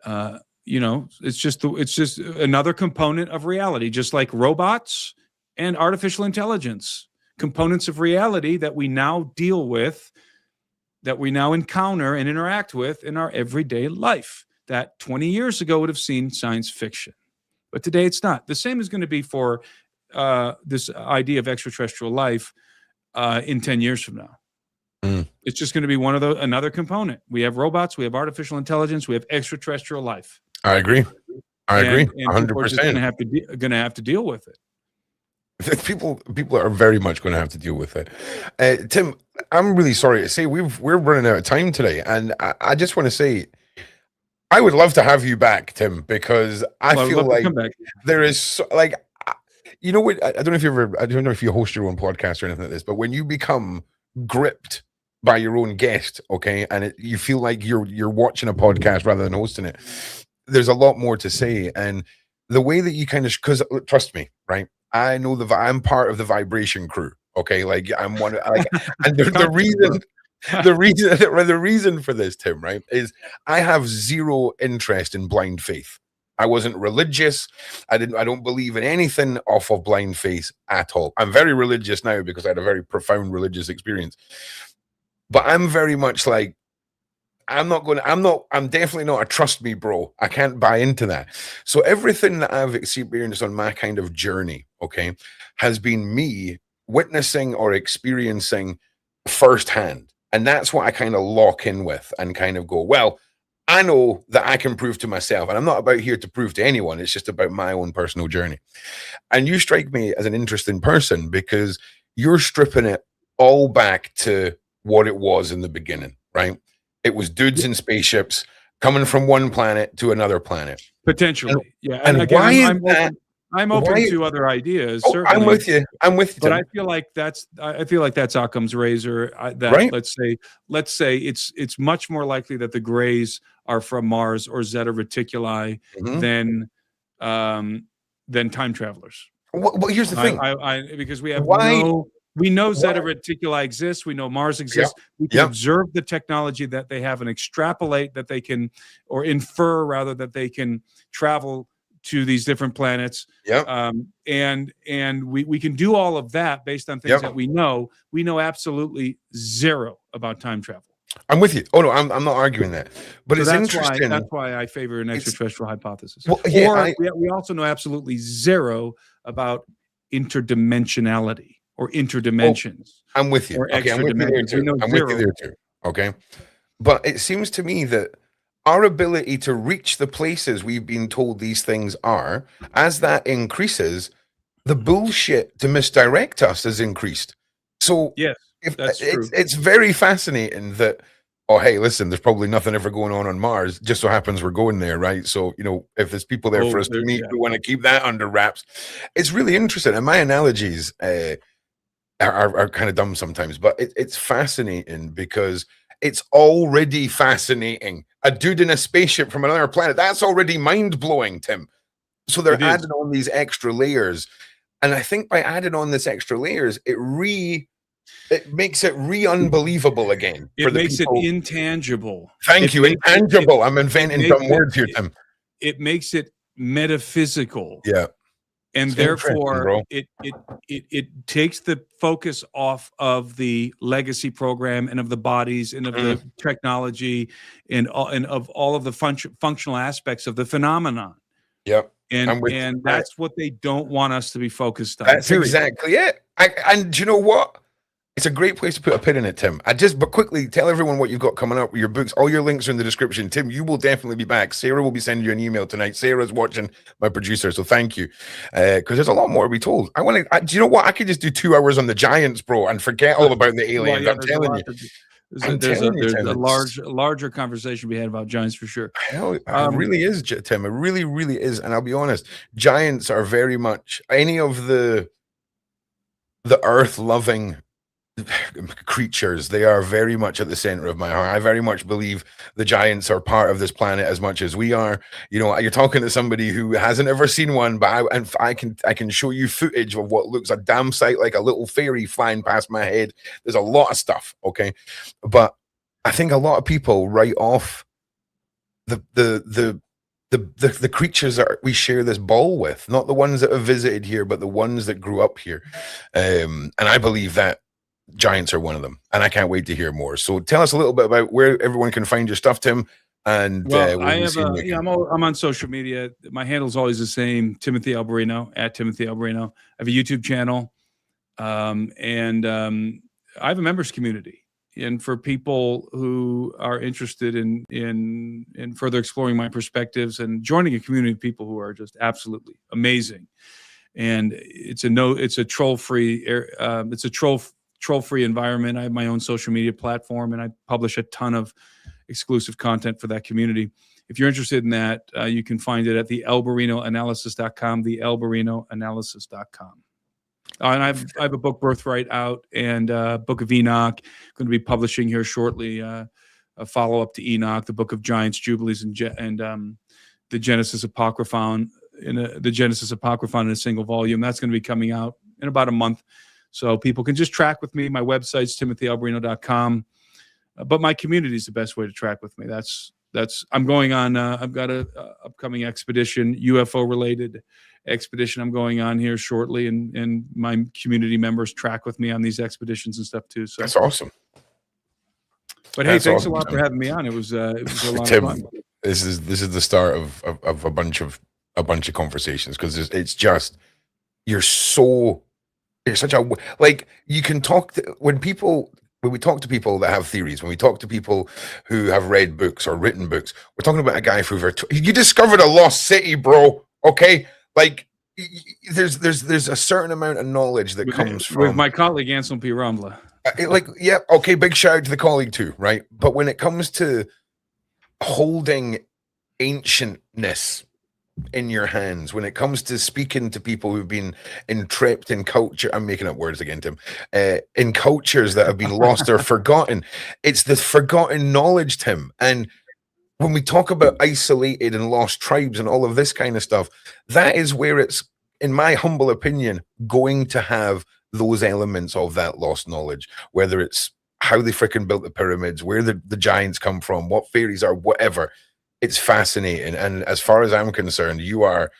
Speaker 2: it's just another component of reality, just like robots and artificial intelligence components of reality that we now deal with, that we now encounter and interact with in our everyday life, that 20 years ago would have seen science fiction. But today it's not. The same is going to be for this idea of extraterrestrial life in 10 years from now. It's just going to be another component. We have robots, we have artificial intelligence, we have extraterrestrial life.
Speaker 1: I agree. I agree.
Speaker 2: And 100%. People are just going to have to deal with it.
Speaker 1: People are very much going to have to deal with it. Tim, I'm really sorry to say we're running out of time today, and I just want to say I would love to have you back, Tim, because I feel like there is like, you know what? I don't know if you host your own podcast or anything like this, but when you become gripped by your own guest, okay, and you feel like you're watching a podcast rather than hosting it, there's a lot more to say. And the way that you kind of, because trust me, right? I know I'm part of the vibration crew, okay? Like I'm one of, like, and the reason for this, Tim, right, is I have zero interest in blind faith. I wasn't religious. I don't believe in anything off of blind faith at all. I'm very religious now because I had a very profound religious experience. But I'm very much like, I'm definitely not a trust me bro. I can't buy into that. So everything that I've experienced on my kind of journey, okay, has been me witnessing or experiencing firsthand. And that's what I kind of lock in with and kind of go, well, I know that I can prove to myself, and I'm not about here to prove to anyone. It's just about my own personal journey. And you strike me as an interesting person because you're stripping it all back to what it was in the beginning, right? It was dudes in spaceships coming from one planet to another planet.
Speaker 2: Potentially. Yeah.
Speaker 1: And again,
Speaker 2: I'm open to other ideas.
Speaker 1: Oh, I'm with you. But
Speaker 2: Tim. I feel like that's Occam's razor.
Speaker 1: Right?
Speaker 2: Let's say it's much more likely that the Greys are from Mars or Zeta Reticuli than time travelers.
Speaker 1: Well, here's the thing.
Speaker 2: Because we have we know Zeta Reticuli exists. We know Mars exists. Yeah. We can observe the technology that they have and extrapolate that they can, or infer rather, that they can travel to these different planets. And we can do all of that based on things that we know. We know absolutely zero about time travel.
Speaker 1: I'm with you. Oh no, I'm not arguing that. But so it's interesting.
Speaker 2: That's why I favor an extraterrestrial hypothesis.
Speaker 1: Well,
Speaker 2: we also know absolutely zero about interdimensionality or interdimensions.
Speaker 1: I'm with you.
Speaker 2: Or
Speaker 1: okay, I'm with you there too. Okay. But it seems to me that our ability to reach the places we've been told these things are, as that increases, the bullshit to misdirect us has increased. So
Speaker 2: yes, that's true.
Speaker 1: It's very fascinating that, oh, hey, listen, there's probably nothing ever going on Mars. Just so happens we're going there, right? So, you know, if there's people there for us to meet, we want to keep that under wraps. It's really interesting. And my analogies are kind of dumb sometimes, but it's fascinating because it's already fascinating. A dude in a spaceship from another planet, that's already mind-blowing, Tim. So they're adding on these extra layers. And I think by adding on this extra layers, it makes it unbelievable again.
Speaker 2: It makes it intangible.
Speaker 1: Thank you, intangible. I'm inventing dumb words here, Tim.
Speaker 2: It makes it metaphysical.
Speaker 1: Yeah.
Speaker 2: And therefore, it takes the focus off of the legacy program and of the bodies and of the technology and of all of the functional aspects of the phenomenon.
Speaker 1: Yep.
Speaker 2: And that's what they don't want us to be focused on.
Speaker 1: That's exactly it. And do you know what? It's a great place to put a pin in it, Tim. But quickly tell everyone what you've got coming up with your books. All your links are in the description. Tim, you will definitely be back. Sarah will be sending you an email tonight. Sarah's watching, my producer, so thank you. Because there's a lot more to be told. Do you know what? I could just do 2 hours on the Giants, bro, and forget all about the aliens. I'm telling you.
Speaker 2: There's a larger conversation we had about giants for sure.
Speaker 1: Hell, it really is, Tim. It really, really is. And I'll be honest, giants are very much any of the earth-loving creatures. They are very much at the center of my heart. I very much believe the giants are part of this planet as much as we are. You know, you're talking to somebody who hasn't ever seen one, but I can show you footage of what looks a damn sight like a little fairy flying past my head. There's a lot of stuff, okay? But I think a lot of people write off the the creatures that we share this ball with, not the ones that have visited here, but the ones that grew up here. And I believe that giants are one of them, and I can't wait to hear more. So tell us a little bit about where everyone can find your stuff, Tim. And
Speaker 2: well, I have I'm on social media. My handle's always the same, Timothy Alberino, at Timothy Alberino. I have a YouTube channel, and I have a members community. And for people who are interested in further exploring my perspectives and joining a community of people who are just absolutely amazing, and it's a troll-free troll-free environment. I have my own social media platform, and I publish a ton of exclusive content for that community. If you're interested in that, you can find it at the alberinoanalysis.com, the alberinoanalysis.com. And I have a book, Birthright, out, and Book of Enoch, going to be publishing here shortly. A follow-up to Enoch, the Book of Giants, Jubilees, and the Genesis Apocryphon in a single volume. That's going to be coming out in about a month, so people can just track with me. My website's timothyalberino.com, but my community is the best way to track with me. I'm going on. I've got a upcoming expedition, UFO related expedition I'm going on here shortly, and my community members track with me on these expeditions and stuff too. So
Speaker 1: that's awesome.
Speaker 2: But hey, thanks a lot for having me on. It was a lot
Speaker 1: Tim,
Speaker 2: of fun.
Speaker 1: This is the start of a bunch of conversations, because it's just you're such a, like, you can talk to, when we talk to people that have theories, when we talk to people who have read books or written books, we're talking about a guy who you discovered a lost city, bro. Okay. Like, there's a certain amount of knowledge that comes from
Speaker 2: with my colleague Anselm P. Rambla.
Speaker 1: Yeah, okay, big shout out to the colleague too, right? But when it comes to holding ancientness in your hands, when it comes to speaking to people who've been entrapped in culture, I'm making up words again, Tim, in cultures that have been lost or forgotten, it's the forgotten knowledge, Tim. And when we talk about isolated and lost tribes and all of this kind of stuff, that is where it's, in my humble opinion, going to have those elements of that lost knowledge, whether it's how they freaking built the pyramids, where the giants come from, what fairies are, whatever. It's fascinating. And as far as I'm concerned, you are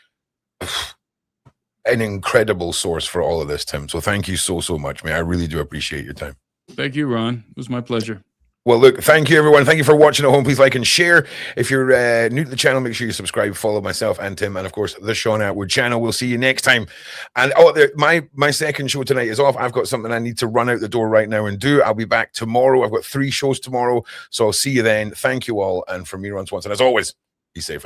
Speaker 1: an incredible source for all of this, Tim. So thank you so much, man. I really do appreciate your time.
Speaker 2: Thank you, Ron. It was my pleasure.
Speaker 1: Well, look, thank you, everyone. Thank you for watching at home. Please like and share. If you're new to the channel, make sure you subscribe, follow myself and Tim, and of course, the Sean Atwood channel. We'll see you next time. And my second show tonight is off. I've got something I need to run out the door right now and do. I'll be back tomorrow. I've got 3 shows tomorrow, so I'll see you then. Thank you all. And from me, Ron Swanson, as always, be safe.